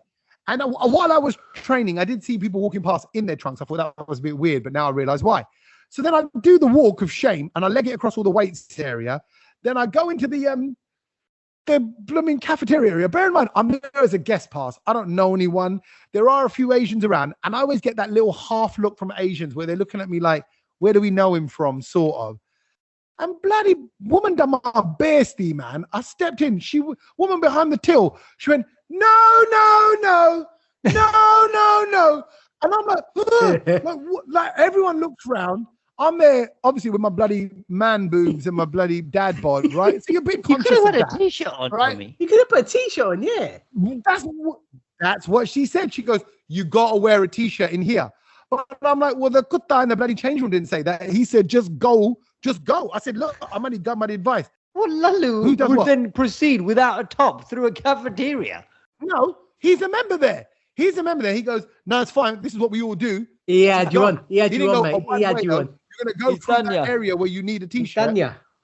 And while I was training, I did see people walking past in their trunks. I thought that was a bit weird, but now I realize why. So then I do the walk of shame and I leg it across all the weights area. Then I go into the blooming cafeteria area. Bear in mind, I'm there as a guest pass. I don't know anyone. There are a few Asians around, and I always get that little half look from Asians where they're looking at me like, where do we know him from, sort of. And bloody woman done my bestie, man. I stepped in. Woman behind the till. She went, no. And I'm like, like everyone looks round. I'm there, obviously, with my bloody man boobs and my bloody dad bod, right? So you're a bit conscious of that. You could have had a T-shirt on, right? Tommy. You could have put a T-shirt on, yeah. That's what she said. She goes, you got to wear a T-shirt in here. But I'm like, well, the kutta in the bloody change room didn't say that. He said, just go. I said, look, I'm only got my advice. Well, Lalu would then proceed without a top through a cafeteria. No, he's a member there. He goes, no, it's fine. This is what we all do. He had you on, mate. He had you on. You're going to go through that area where you need a T-shirt.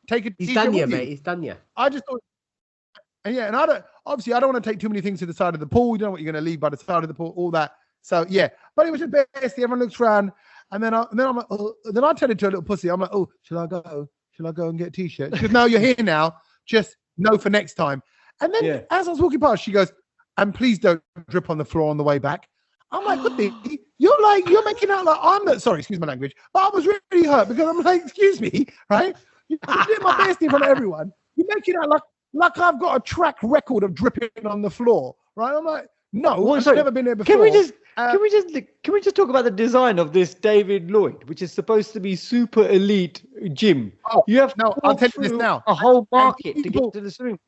Take a T-shirt. He's done you, mate. He's done you. I just thought, and I don't want to take too many things to the side of the pool. You don't know what you're going to leave by the side of the pool, all that. So yeah, but it was just bestie. Everyone looks around, and then I'm like, then I turn into a little pussy. I'm like, oh, shall I go? Shall I go and get a T-shirt? She goes, no, you're here now. Just no for next time. And then as I was walking past, she goes, and please don't drip on the floor on the way back. I'm like, what you're making out like I'm the, sorry, excuse my language, but I was really hurt because I'm like, excuse me, right? You did my best in front of everyone. You're making out like I've got a track record of dripping on the floor, right? I'm like, no, I've never been there before. Can we just talk about the design of this David Lloyd, which is supposed to be super elite gym? Oh, you have no. I'll tell you this now. A whole market to get to the swing.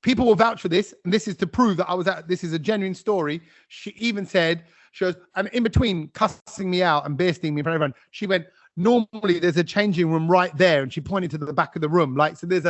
People will vouch for this, and this is to prove that this is a genuine story. She even said, she goes, and in between cussing me out and bursting me in front of everyone, she went, normally there's a changing room right there, and she pointed to the back of the room. Like, so there's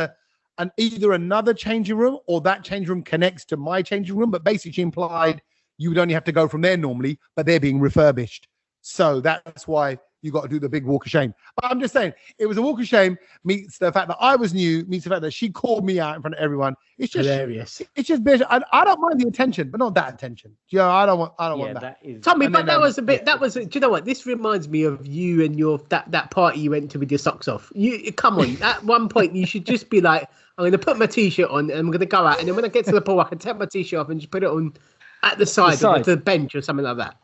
either another changing room or that changing room connects to my changing room, but basically she implied you would only have to go from there normally, but they're being refurbished. So that's why you got to do the big walk of shame. But I'm just saying, it was a walk of shame meets the fact that I was new, meets the fact that she called me out in front of everyone. It's just hilarious. It's just bitch. I don't mind the attention, but not that attention. You know, I don't want that. Tommy, but that was a bit. That was. Do you know what? This reminds me of you and your that party you went to with your socks off. You come on. At one point, you should just be like, I'm going to put my T-shirt on and I'm going to go out, and then when I get to the pool, I can take my T-shirt off and just put it on at the side of the bench or something like that.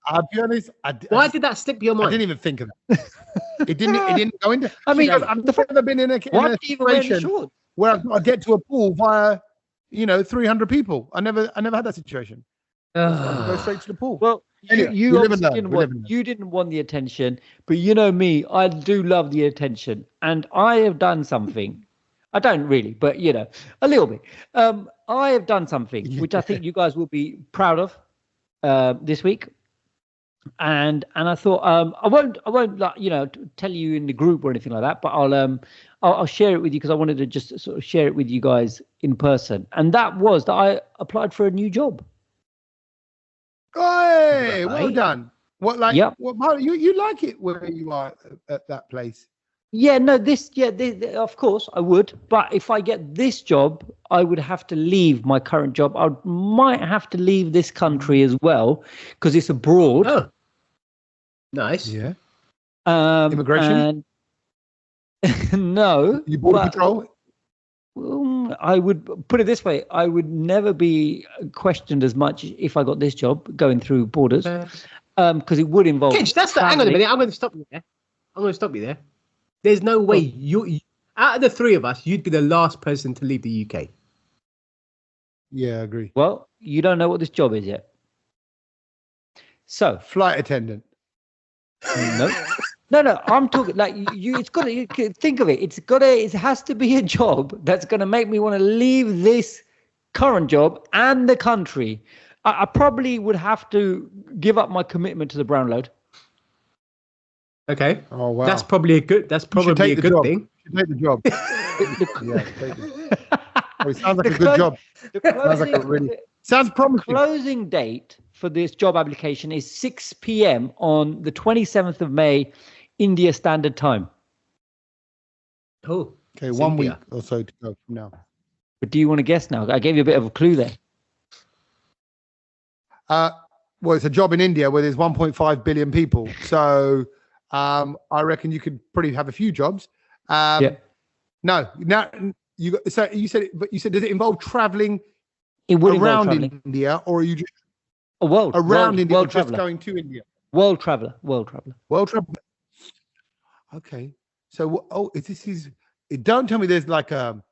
I'll be honest. Why did that slip your mind? I didn't even think of that. It didn't go into. I mean, I've never been in a situation. where I've got to get to a pool via, 300 people. I never had that situation. I go straight to the pool. Well, Anyway, you obviously didn't want the attention, but you know me, I do love the attention, and I have done something. I don't really, but a little bit. I have done something which I think you guys will be proud of this week, and I thought I won't tell you in the group or anything like that, but I'll share it with you because I wanted to just sort of share it with you guys in person, and that was that I applied for a new job. Hey, well done. What like? Yep. What part? You like it where you are at that place? Yeah, no, of course I would. But if I get this job, I would have to leave my current job. I might have to leave this country as well because it's abroad. Oh, nice. Yeah. Immigration? No. You border patrol? I would put it this way. I would never be questioned as much if I got this job going through borders because it would involve. Kitch, hang on a minute. I'm going to stop you there. There's no way you out of the three of us, you'd be the last person to leave the UK. Yeah, I agree. Well, you don't know what this job is yet. So, flight attendant. No. I'm talking like you. It's got to think of it. It has to be a job that's going to make me want to leave this current job and the country. I probably would have to give up my commitment to the brown load. Okay. Oh wow. That's probably a good thing. You should take the job. It sounds like a good job. Sounds promising. The closing date for this job application is 6 p.m. on the 27th of May, India Standard Time. Oh. Okay, 1 week or so to go from now. But do you want to guess now? I gave you a bit of a clue there. Well, it's a job in India where there's 1.5 billion people. So I reckon you could probably have a few jobs. No, now you said, does it involve traveling around India, or are you just around India, or just going to India? World traveler. Okay. So, don't tell me there's like a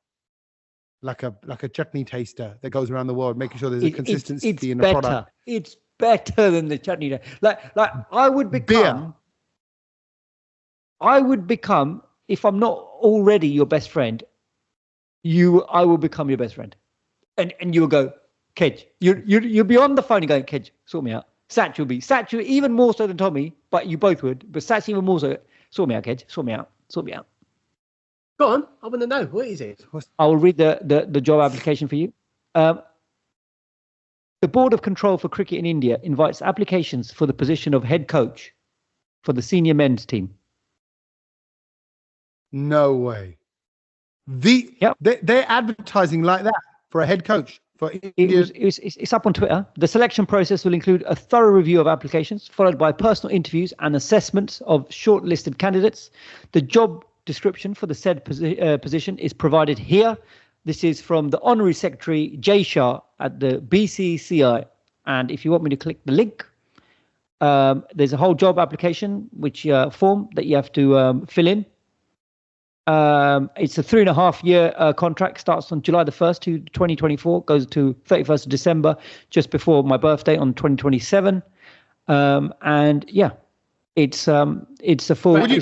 chutney taster that goes around the world, making sure there's a consistency in the product. It's better than the chutney. Like I would become. If I'm not already your best friend, I will become your best friend, and you will go, Kedge. You'll be on the phone and going, Kedge, sort me out. Satch even more so than Tommy, but you both would. But Satch even more so. Sort me out, Kedge. Sort me out. Go on. I want to know. What is it? I will read the job application for you. The Board of Control for Cricket in India invites applications for the position of head coach for the senior men's team. No way. They're advertising like that for a head coach for India. It's up on Twitter. The selection process will include a thorough review of applications, followed by personal interviews and assessments of shortlisted candidates. The job description for the said position is provided here. This is from the Honorary Secretary Jay Shah at the BCCI. And if you want me to click the link, there's a whole job application form that you have to fill in. It's a 3.5-year contract, starts on July the 1st to 2024, goes to 31st of December, just before my birthday on 2027. And yeah, it's a full. Can you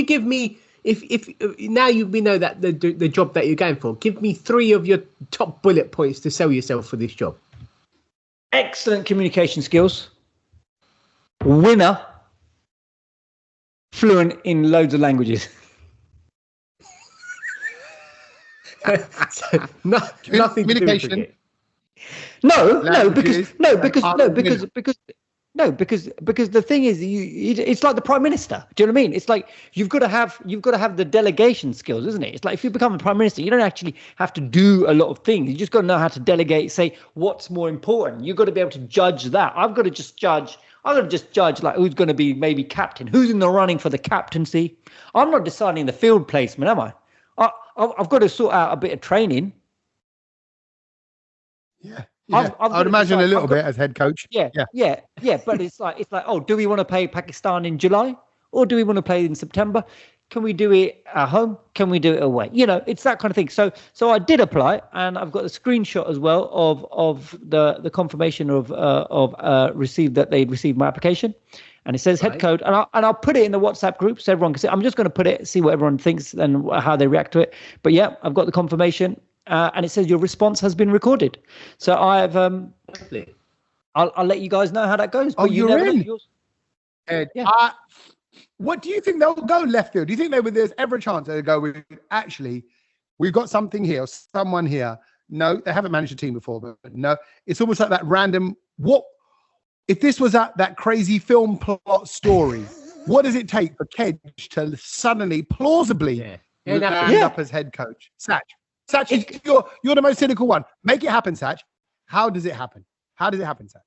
give me, if now we know that the job that you're going for, give me 3 of your top bullet points to sell yourself for this job. Excellent communication skills, winner, fluent in loads of languages. So, nothing communication. To do with because the thing is, it's like the Prime Minister. Do you know what I mean? It's like you've got to have the delegation skills, isn't it? It's like if you become a Prime Minister, you don't actually have to do a lot of things. You just got to know how to delegate. Say what's more important. You've got to be able to judge that. I'm going to just judge like who's going to be maybe captain, who's in the running for the captaincy. I'm not deciding the field placement, am I? I've got to sort out a bit of training. Yeah. I would imagine a little bit as head coach. Yeah. But it's like, oh, do we want to play Pakistan in July or do we want to play in September? Can we do it at home? Can we do it away? You know, it's that kind of thing. So I did apply, and I've got a screenshot as well of the confirmation of received that they'd received my application, and it says head coach, and I'll put it in the WhatsApp group so everyone can see. I'm just going to put it, see what everyone thinks and how they react to it. But yeah, I've got the confirmation, and it says your response has been recorded. So I've I'll let you guys know how that goes. Oh, but you're in. Ed, yeah. What do you think they'll go left field? Do you think there's ever a chance they'll go with, actually, we've got something here, someone here? No, they haven't managed a team before, but no, it's almost like that random, what, if this was that crazy film plot story, what does it take for Kedge to suddenly, plausibly, end up as head coach? Satch, you're the most cynical one. Make it happen, Satch. How does it happen? How does it happen, Satch?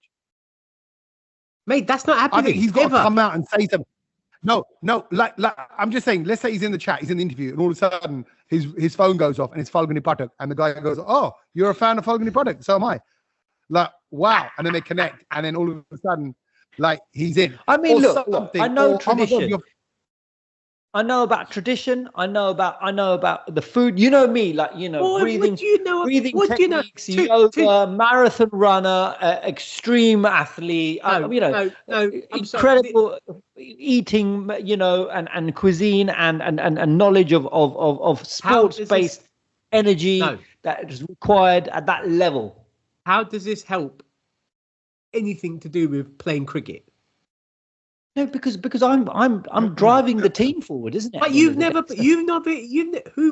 Mate, that's not happening. I think he's got to come out and say something. No, like I'm just saying, let's say he's in the chat, he's in the interview, and all of a sudden his phone goes off and it's Falguni Pathak, and the guy goes, "Oh, you're a fan of Falguni Pathak, so am I." Like, wow. And then they connect, and then all of a sudden, like, he's in. I mean, look, I know tradition. I know about tradition. I know about the food. You know me, like, you know, breathing techniques, yoga, marathon runner, extreme athlete. Incredible eating, you know, and cuisine and knowledge of sports-based energy that is required at that level. How does this help anything to do with playing cricket? No, because I'm driving the team forward, isn't it? But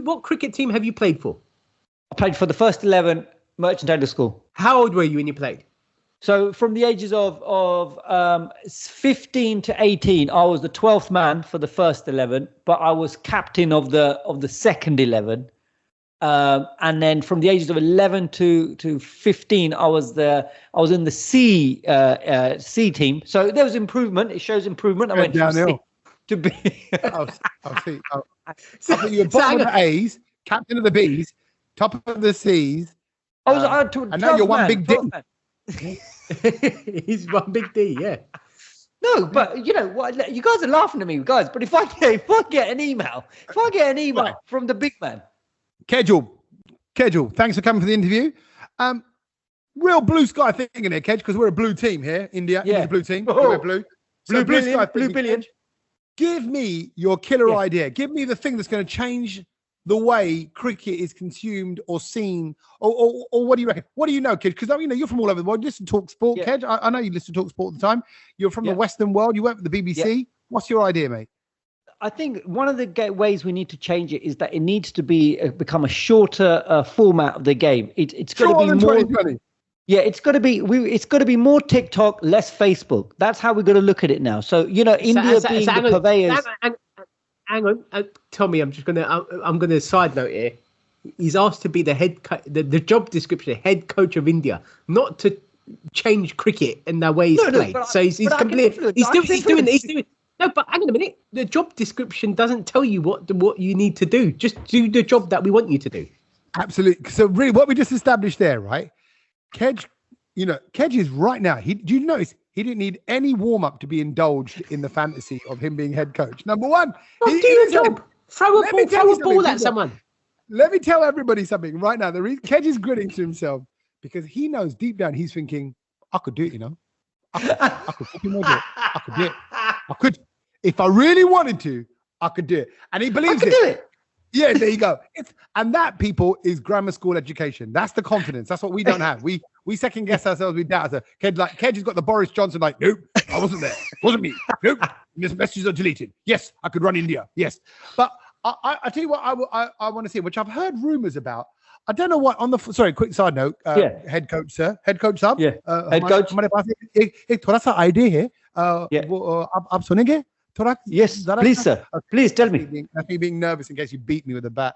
what cricket team have you played for? I played for the first 11 Merchant Taylor School. How old were you when you played? So from the ages of 15 to 18, I was the 12th man for the first 11, but I was captain of the second 11. And then from the ages of 11 to 15, I was in the C team. So there was improvement. It shows improvement. I went from C to B. I'll see. So you're bottom of the A's, captain of the B's, top of the C's. And now you're one big D. He's one big D, yeah. No, but you know what? You guys are laughing at me, guys. But if I get an email from the big man. Kedge, thanks for coming for the interview. Real blue sky thing in here, Kedge, because we're a blue team here. India's a blue team. We're blue. Blue billion. Give me your killer idea. Give me the thing that's going to change the way cricket is consumed or seen, or what do you reckon? What do you know, Kedge? Because you're from all over the world. You listen to Talk Sport, Kedge. I know you listen to Talk Sport all the time. You're from the Western world. You work with the BBC. Yeah. What's your idea, mate? I think one of the ways we need to change it is that it needs to become a shorter format of the game. It's got to be more. 2020. Yeah, it's got to be more TikTok, less Facebook. That's how we're going to look at it now. So India being the purveyors. Hang on, Tommy. I'm gonna side note here. He's asked to be the job description, head coach of India, not to change cricket and the way it's played. So he's completely. He's doing. No, but hang on a minute. The job description doesn't tell you what you need to do. Just do the job that we want you to do. Absolutely. So really, what we just established there, right? Kedge is right now. Do you notice he didn't need any warm up to be indulged in the fantasy of him being head coach? Number one, do your job. Throw a ball at someone. Let me tell everybody something right now. The reason Kedge is grinning to himself because he knows deep down he's thinking, I could do it. I could fucking do it. I could do it. I could. If I really wanted to, I could do it. And he believes do it. Yeah, there you go. And that, people, is grammar school education. That's the confidence. That's what we don't have. We second guess ourselves. We doubt ourselves. Kedge has got the Boris Johnson nope, I wasn't there. Wasn't me. Nope. These messages are deleted. Yes, I could run India. Yes. But I tell you what I want to see, which I've heard rumors about. I don't know what quick side note. Head coach, sir. Head coach sab. Yeah. Head coach. हमारे पास एक थोड़ा सा idea है. वो आप सुनेंगे? Yes, please, sir. Please tell me. That's me being nervous in case you beat me with a bat.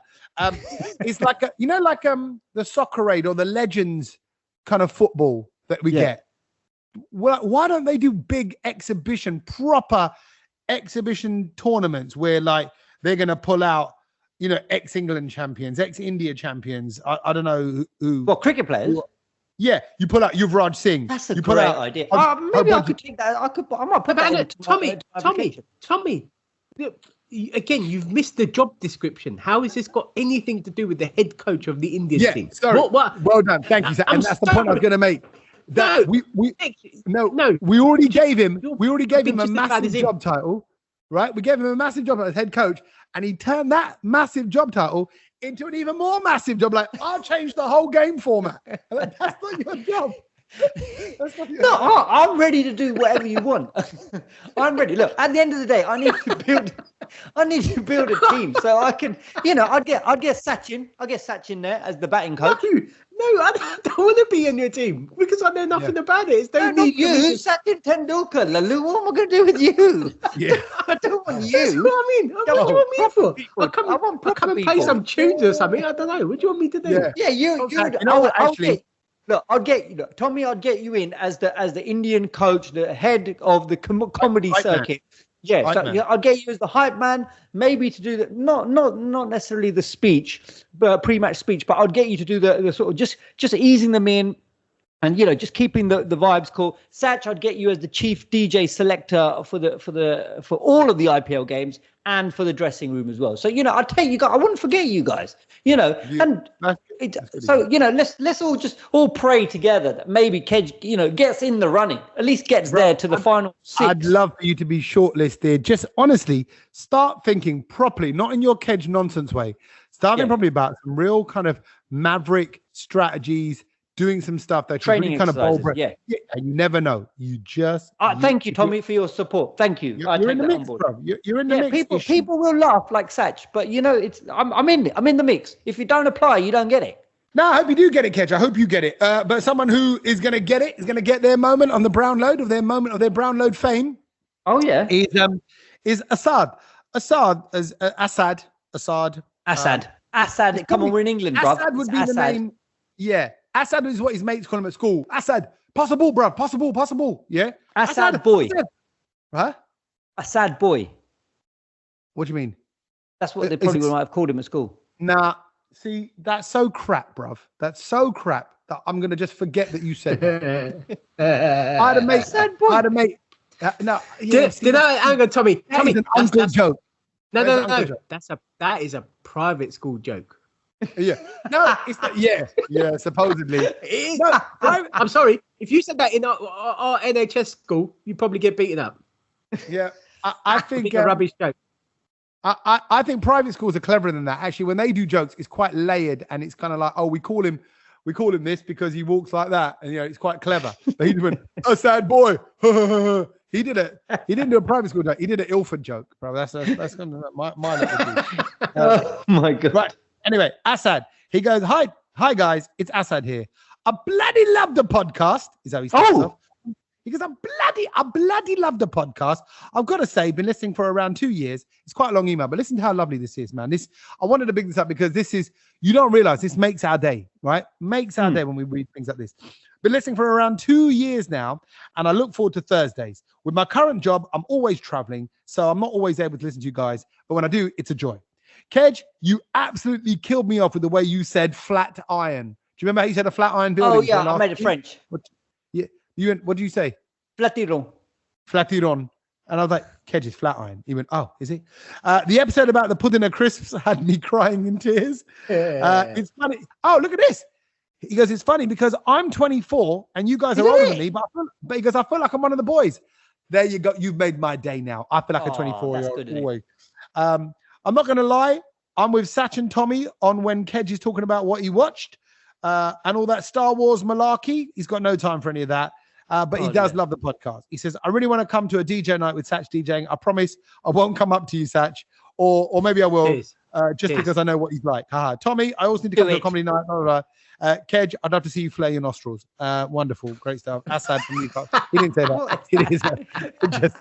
It's like the soccer aid or the legends kind of football that we get. Well, why don't they do big proper exhibition tournaments where like they're going to pull out, ex-England champions, ex-India champions. I don't know who. What, cricket players? Yeah, you pull out Yuvraj Singh. That's a great idea. Maybe I could take that. I might put that Tommy. again, you've missed the job description. How has this got anything to do with the head coach of the Indian team? Sorry. What? Well done. Thank you, Zach. And that's the point I was going to make. That we already gave him a massive job title, right? We gave him a massive job as head coach, and he turned that massive job title into an even more massive job. Like, I'll change the whole game format. Like, that's not your job. I'm ready to do whatever you want. I'm ready. Look, at the end of the day, I need to build a team so I can, I'd get Sachin there as the batting coach. No, I don't want to be in your team because I know nothing about it. Not you, Sachin Tendulkar, Lalu. What am I going to do with you? Yeah, I don't want you. That's what I mean. What do you want me for? I'll come and play some tunes or something. I don't know. What do you want me to do? Yeah, I'll get you. Tommy, I'd get you in as the Indian coach, the head of the comedy circuit. Yeah, I'll get you as the hype man, maybe to do the not necessarily the speech, but pre-match speech, but I'd get you to do the sort of just easing them in, and just keeping the vibes cool. Satch, I'd get you as the chief DJ selector for all of the IPL games and for the dressing room as well. So I'd take you guys. I wouldn't forget you guys. Let's all pray together that maybe Kedge gets in the running, at least gets there to the final 6. I'd love for you to be shortlisted. Just honestly, start thinking properly, not in your Kedge nonsense way. Start thinking probably about some real kind of maverick strategies, doing some stuff that training really kind of bold. Yeah, and you never know. You just thank you, Tommy, for your support. Thank you. You're in the mix, bro. You're in the mix. People will laugh like Satch, but I'm in the mix. If you don't apply, you don't get it. No, I hope you do get it, Kedge. I hope you get it. But someone who is going to get it is going to get their moment on the brown load of their brown load fame. Oh yeah, is Assad. Assad. Come on, we're in England, bro. Assad would be the name. Yeah. Assad is what his mates call him at school. Assad, possible, bro, possible. Yeah. Assad boy. Huh? Assad boy. What do you mean? That's what they probably might have called him at school. Nah, see, that's so crap, bruv. That's so crap that I'm going to just forget that you said that. I had a mate. Assad boy. I had a mate. No. Yeah, hang on, Tommy. That is an uncle joke. No. That is a private school joke. Yeah. No, it's not. Yeah, supposedly. No, I'm sorry. If you said that in our NHS school, you'd probably get beaten up. Yeah. I think a rubbish joke. I think private schools are cleverer than that. Actually, when they do jokes, it's quite layered and it's kind of like, oh, we call him this because he walks like that. And it's quite clever. But he just went, a sad boy. He did it. He didn't do a private school joke. He did an Ilford joke, bro. That's kind of my little dude. Oh my God. Right. Anyway, Assad, he goes, hi guys, it's Assad here. I bloody love the podcast. Is how he starts off. He goes, I bloody love the podcast. I've got to say, been listening for around 2 years. It's quite a long email, but listen to how lovely this is, man. I wanted to big this up because you don't realize this makes our day, right? Makes our day when we read things like this. Been listening for around 2 years now, and I look forward to Thursdays. With my current job, I'm always traveling, so I'm not always able to listen to you guys. But when I do, it's a joy. Kedge, you absolutely killed me off with the way you said flat iron. Do you remember how you said a flat iron building? Oh, yeah, I made it French. What do you say? Flatiron. And I was like, Kedge is flat iron. He went, oh, is he? The episode about the pudding and crisps had me crying in tears. It's funny. Oh, look at this. He goes, it's funny because I'm 24 and you guys are older than me, but he goes, I feel like I'm one of the boys. There you go. You've made my day now. I feel like a 24-year-old always. I'm not going to lie. I'm with Satch and Tommy on when Kedge is talking about what he watched and all that Star Wars malarkey. He's got no time for any of that. But he does love the podcast. He says, I really want to come to a DJ night with Satch DJing. I promise I won't come up to you, Satch. Or maybe I will, because I know what he's like. Tommy, I also need to come to a comedy night. Blah, blah, blah. Kedge, I'd love to see you flare your nostrils. Wonderful. Great stuff. Assad from Newcastle. He didn't say that. It is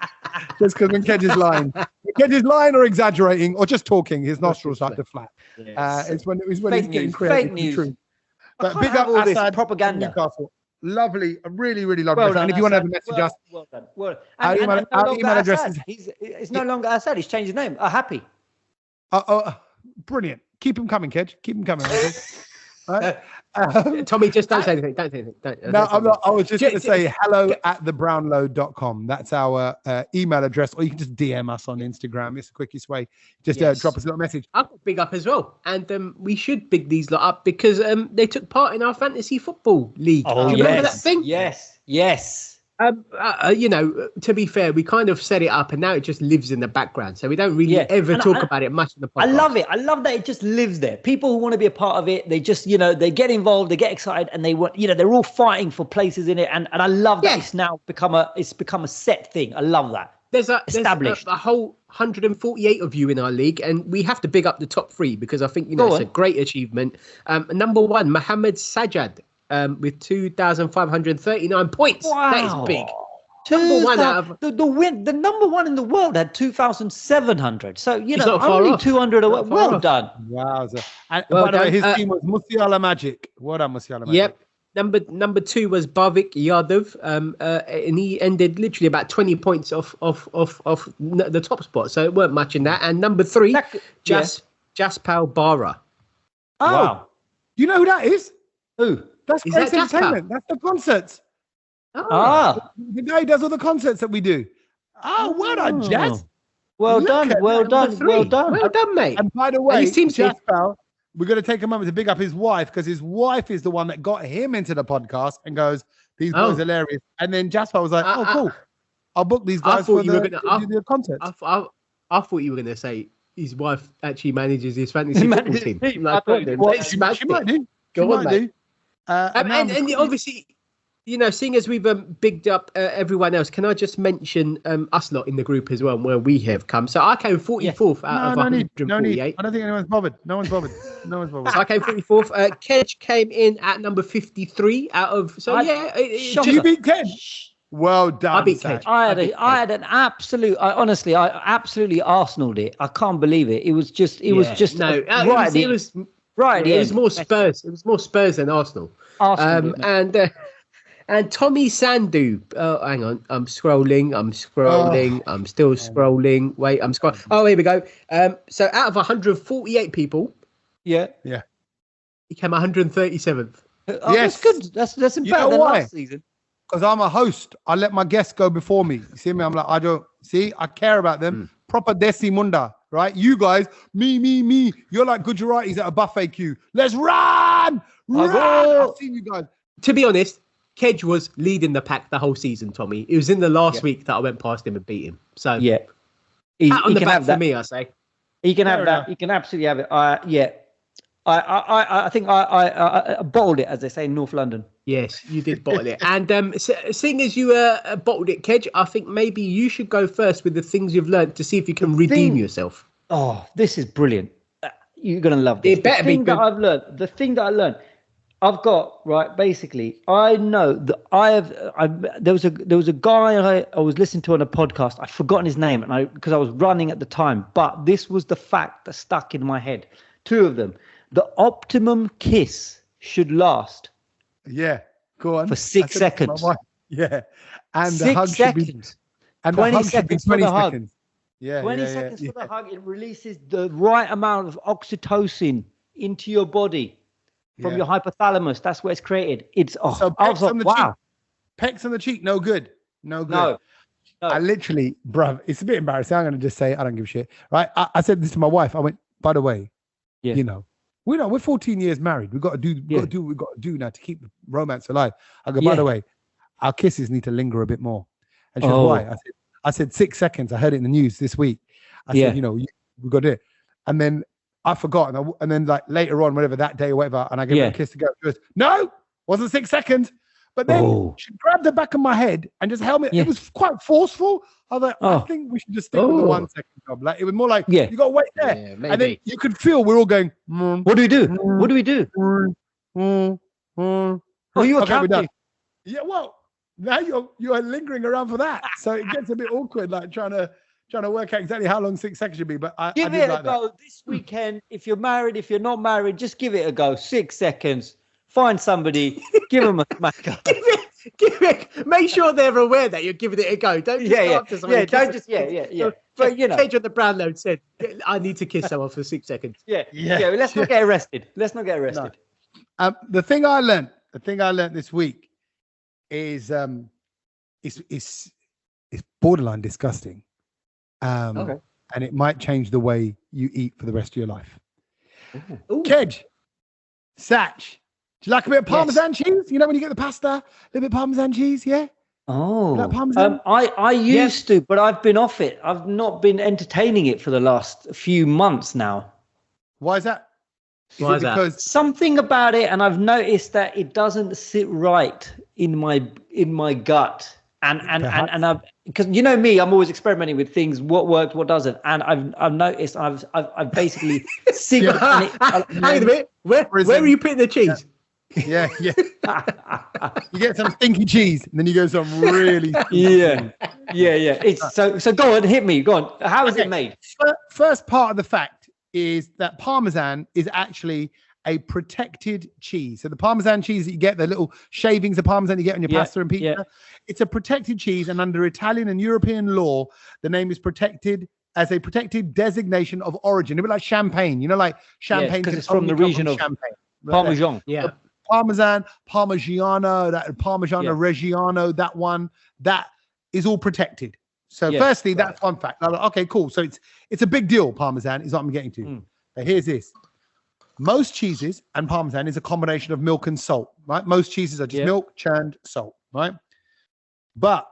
just because when Kedge is lying. Kedge is lying or exaggerating or just talking, his nostrils start to flap. Yes. It's when he's getting creative. True. But big up all this propaganda. Newcastle. Lovely, really, really lovely. Well done, and if you want to have a message, just well done. Our email address is no longer Assad. He's changed his name. Happy. Brilliant. Keep him coming, Kedge. Keep him coming. Right? Tommy, just don't say anything. Don't say anything. No, I'm not. I was just going to say hello@thebrownload.com. That's our email address, or you can just DM us on Instagram. It's the quickest way. Just drop us a little message. I've got big up as well. And we should big these lot up because they took part in our fantasy football league. Oh, do you remember that thing? Yes. To be fair, we kind of set it up and now it just lives in the background. So we don't really ever talk about it much in the podcast. I love it. I love that it just lives there. People who want to be a part of it, they just, they get involved, they get excited, and they want, they're all fighting for places in it. And I love that it's now become a set thing. I love that. There's established a whole 148 of you in our league, and we have to big up the top 3 because I think it's a great achievement. Number 1, Mohammed Sajjad. With 2,539 points. Wow. That is big. Number one out of the number one in the world had 2,700. So only 200 away. Well done. Wow. And by the way, his team was Musiala Magic. What a Musiala Magic. Yep. Number 2 was Bhavik Yadav, and he ended literally about 20 points off the top spot. So it weren't much in that. And number 3, Jaspal Bara. Oh, wow. You know who that is? Who? That's Grace Entertainment. That's the concerts. The guy who does all the concerts that we do. Oh, well done, Jazz. Well done, mate. And by the way, Jaspal, we're going to take a moment to big up his wife because his wife is the one that got him into the podcast and goes, these boys are hilarious. And then Jaspal was like, cool. I'll book these guys for the concert. I thought you were going to say his wife actually manages his fantasy football team. She might do. Go on, mate. And obviously, seeing as we've bigged up everyone else, can I just mention us lot in the group as well, where we have come? So I came 44th out of 148. No need. I don't think anyone's bothered. No one's bothered. So I came 44th. Kedge came in at number 53 out of. So you beat Kedge. Well done. I beat Kedge. I had an absolute. I absolutely Arsenaled it. I can't believe it. It was just. It was more Spurs. It was more Spurs than Arsenal. And Tommy Sandu. Hang on. I'm scrolling. I'm still scrolling. Wait, I'm scrolling. Oh, here we go. So out of 148 people. Yeah. He came 137th. Yes. That's good. That's better than last season. Because I'm a host. I let my guests go before me. You see me? I'm like, I care about them. Proper Desi Munda. Right, you guys, me. You're like Gujaratis at a buffet queue. Let's run! I've seen you guys. To be honest, Kedge was leading the pack the whole season, Tommy. It was in the last week that I went past him and beat him. So he on the back for me, I say. He can have that. He can absolutely have it. I think I bottled it, as they say in North London. Yes, you did bottle it. And seeing as you bottled it, Kedge, I think maybe you should go first with the things you've learned to see if you can redeem yourself. Oh, this is brilliant. You're going to love this. It better be good. The thing that I learned, I've got, right, basically, I know that there was a guy I was listening to on a podcast. I'd forgotten his name because I was running at the time. But this was the fact that stuck in my head. 2 of them. The optimum kiss should last. Yeah, go on. For 6 seconds. Yeah. And 6 the seconds. And 20 seconds for the hug. Yeah. 20 seconds for the hug. It releases the right amount of oxytocin into your body from your hypothalamus. That's where it's created. It's pecks on the cheek, no good. No. I literally, bruv, it's a bit embarrassing. I'm going to just say, I don't give a shit. Right? I said this to my wife. I went, by the way, we're 14 years married. We've got to do what we've got to do now to keep the romance alive. I go, by the way, our kisses need to linger a bit more. And she goes, why? I said 6 seconds. I heard it in the news this week. I said, we've got to do it. And then I forgot. And then like later on, whatever, that day or whatever, and I gave her a kiss to go. She goes, no, wasn't 6 seconds. But then she grabbed the back of my head and just held me. It was quite forceful. I was like, I think we should just stick with the 1 second job. Like it was more like, you got to wait there. Yeah, and then you could feel we're all going, what do we do? What do we do? You were counting. Yeah, well, now you're lingering around for that. So it gets a bit awkward, like trying to work out exactly how long 6 seconds should be. But I give it a go this weekend. If you're married, if you're not married, just give it a go. 6 seconds. Find somebody, give them a smack up. Make sure they're aware that you're giving it a go. Don't just But Kedge on the Brownload said, I need to kiss someone for 6 seconds. Let's not get arrested. The thing I learned this week is it's borderline disgusting. Okay. And it might change the way you eat for the rest of your life. Ooh. Kedge, Satch, do you like a bit of Parmesan cheese? You know when you get the pasta, a little bit of Parmesan cheese, yeah? Oh, Like Parmesan? I used to, but I've been off it. I've not been entertaining it for the last few months now. Why is that? Why is that? Because Something about it, and I've noticed that it doesn't sit right in my gut. And I've, because you know me, I'm always experimenting with things, what works, what doesn't, and I've noticed I've basically seen it. Hang on a minute. Where are you putting the cheese? Yeah. You get some stinky cheese, and then you go some really Yeah. It's so go on, hit me. Go on. How is it made? First part of the fact is that Parmesan is actually a protected cheese. So the Parmesan cheese that you get, the little shavings of Parmesan you get on your pasta and pizza, it's a protected cheese, and under Italian and European law, the name is protected as a protected designation of origin. A bit like champagne, like champagne because it's from the region of Champagne. Parmesan. Yeah. Parmesan, Parmigiano, that Parmigiano Yeah. Reggiano, that one, that is all protected. So Yeah, firstly, that's one fact. Okay, cool. So it's a big deal, Parmesan, is what I'm getting to. But here's this. Most cheeses and Parmesan is a combination of milk and salt, right? Most cheeses are just milk, churned salt, right? But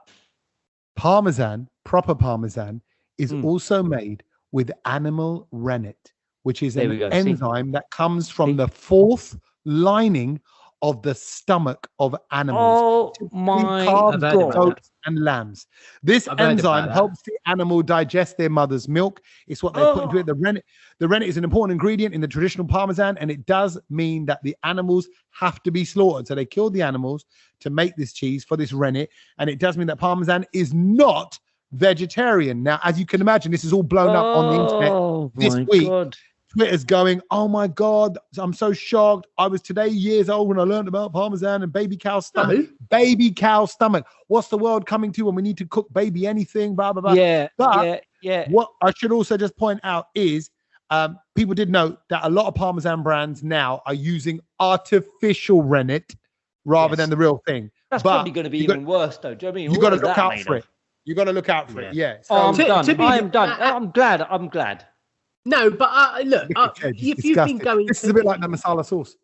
Parmesan, proper Parmesan, is also made with animal rennet, which is an enzyme that comes from the fourth lining of the stomach of animals. Oh my God. Goats and lambs. This enzyme helps the animal digest their mother's milk. It's what they put into it. The rennet is an important ingredient in the traditional Parmesan, and it does mean that the animals have to be slaughtered. So they killed the animals to make this cheese for this rennet, and it does mean that Parmesan is not vegetarian. Now, as you can imagine, this is all blown up on the internet this week. God. Twitter's going, oh my God, I'm so shocked. I was today years old when I learned about Parmesan and baby cow stomach. No. Baby cow stomach. What's the world coming to when we need to cook baby anything? Blah, blah, blah. Yeah. What I should also just point out is people did note that a lot of Parmesan brands now are using artificial rennet rather than the real thing. That's probably going to be even worse, though. Do you know what I mean? You got to look out for it. You got to look out for it. Yeah. So, I'm done. I'm done. I'm glad. No, but look, if you've been going, this is a bit like the masala sauce.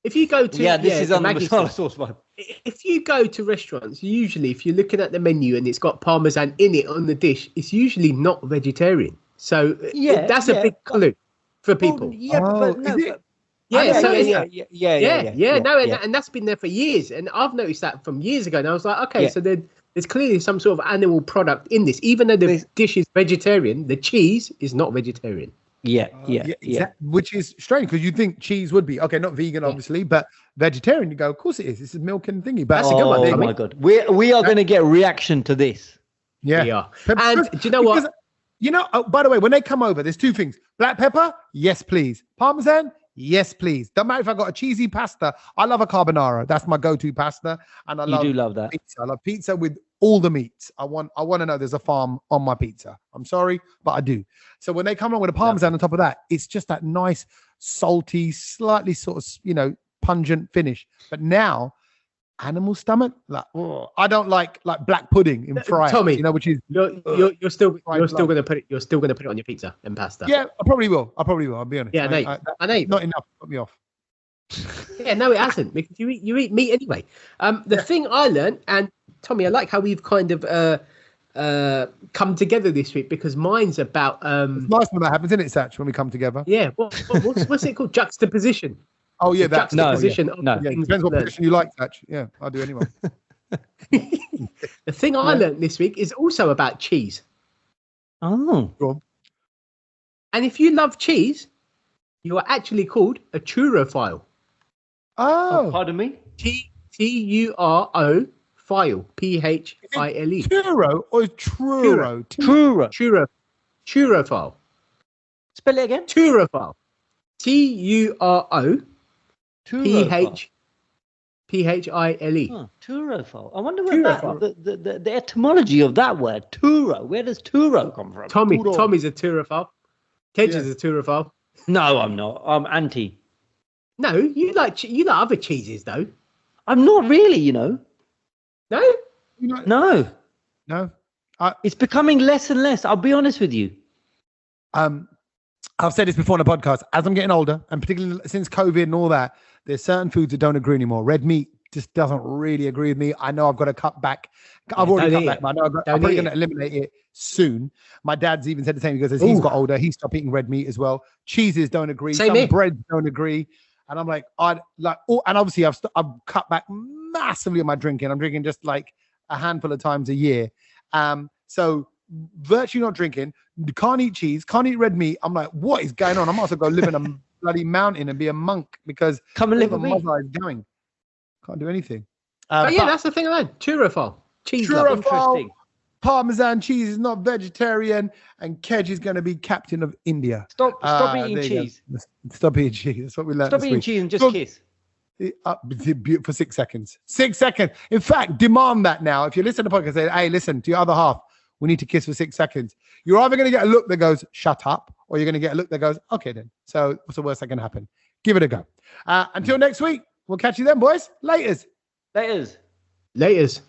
If you go to this is on the masala sauce vibe. If you go to restaurants, usually if you're looking at the menu and it's got Parmesan in it on the dish, it's usually not vegetarian. So that's a big clue for people. And that's been there for years, and I've noticed that from years ago. And I was like, okay, so there's clearly some sort of animal product in this, even though the dish is vegetarian. The cheese is not vegetarian. Exactly. Which is strange because you think cheese would be not vegan, obviously, but vegetarian. You go, of course it is. This is milk and thingy. But that's a good one. Oh my God, we are going to get a reaction to this. Yeah, we are. And do you know what? By the way, when they come over, there's two things: black pepper, yes please; Parmesan, yes please. Don't matter if I got a cheesy pasta. I love a carbonara. That's my go-to pasta, and I do love that. Pizza. I love pizza with all the meats. I want to know there's a farm on my pizza. I'm sorry, but I do. So when they come along with a Parmesan on top of that, it's just that nice, salty, slightly sort of, pungent finish. But animal stomach, I don't like black pudding in fry. Tommy, which is you're still going to put it on your pizza and pasta. Yeah, I probably will. I'll be honest. Yeah, I know. Not enough. Put me off. Yeah, no, it hasn't, because you eat meat anyway. The thing I learned, and Tommy, I like how we've kind of come together this week, because mine's about. It's nice when that happens, isn't it, Satch? When we come together. Yeah. What's it called? Juxtaposition. Oh yeah, that's juxtaposition. No. It depends what position you like, Satch. Yeah, I do anyway. The thing I learned this week is also about cheese. Oh. Cool. And if you love cheese, you are actually called a churrophile. Oh. Pardon me? T-U-R-O phile. P-H-I-L-E. Churro or truro? Churrophile. Spell it again. Churrophile. T-U-R-O P-H-I-L-E. Churrophile. I wonder where the etymology of that word, churro. Where does churro come from? Tommy's a churrophile. Kedge is a churrophile. No, I'm not. I'm anti. No, you like other cheeses though. I'm not really, you know. No, No. It's becoming less and less. I'll be honest with you. I've said this before on the podcast. As I'm getting older, and particularly since COVID and all that, there's certain foods that don't agree anymore. Red meat just doesn't really agree with me. I know I've got to cut back. I've already cut back, but I know I'm probably going to eliminate it soon. My dad's even said the same because as he's got older, he stopped eating red meat as well. Cheeses don't agree. Some breads don't agree. And I'm like, and obviously I've cut back massively on my drinking. I'm drinking just like a handful of times a year. So virtually not drinking. Can't eat cheese. Can't eat red meat. I'm like, what is going on? I might as well go live in a bloody mountain and be a monk because come and live with me. Is going. Can't do anything. But that's the thing I learned. Turophile. Cheese love. Interesting. Parmesan cheese is not vegetarian, and Kedge is going to be captain of India. Stop eating cheese. Stop eating cheese. That's what we learned. Stop eating cheese and just kiss. For 6 seconds. 6 seconds. In fact, demand that now. If you listen to the podcast, say, hey, listen to your other half. We need to kiss for 6 seconds. You're either going to get a look that goes, shut up, or you're going to get a look that goes, okay then. So what's the worst that can happen? Give it a go. Until next week, we'll catch you then, boys. Laters. Laters. Laters.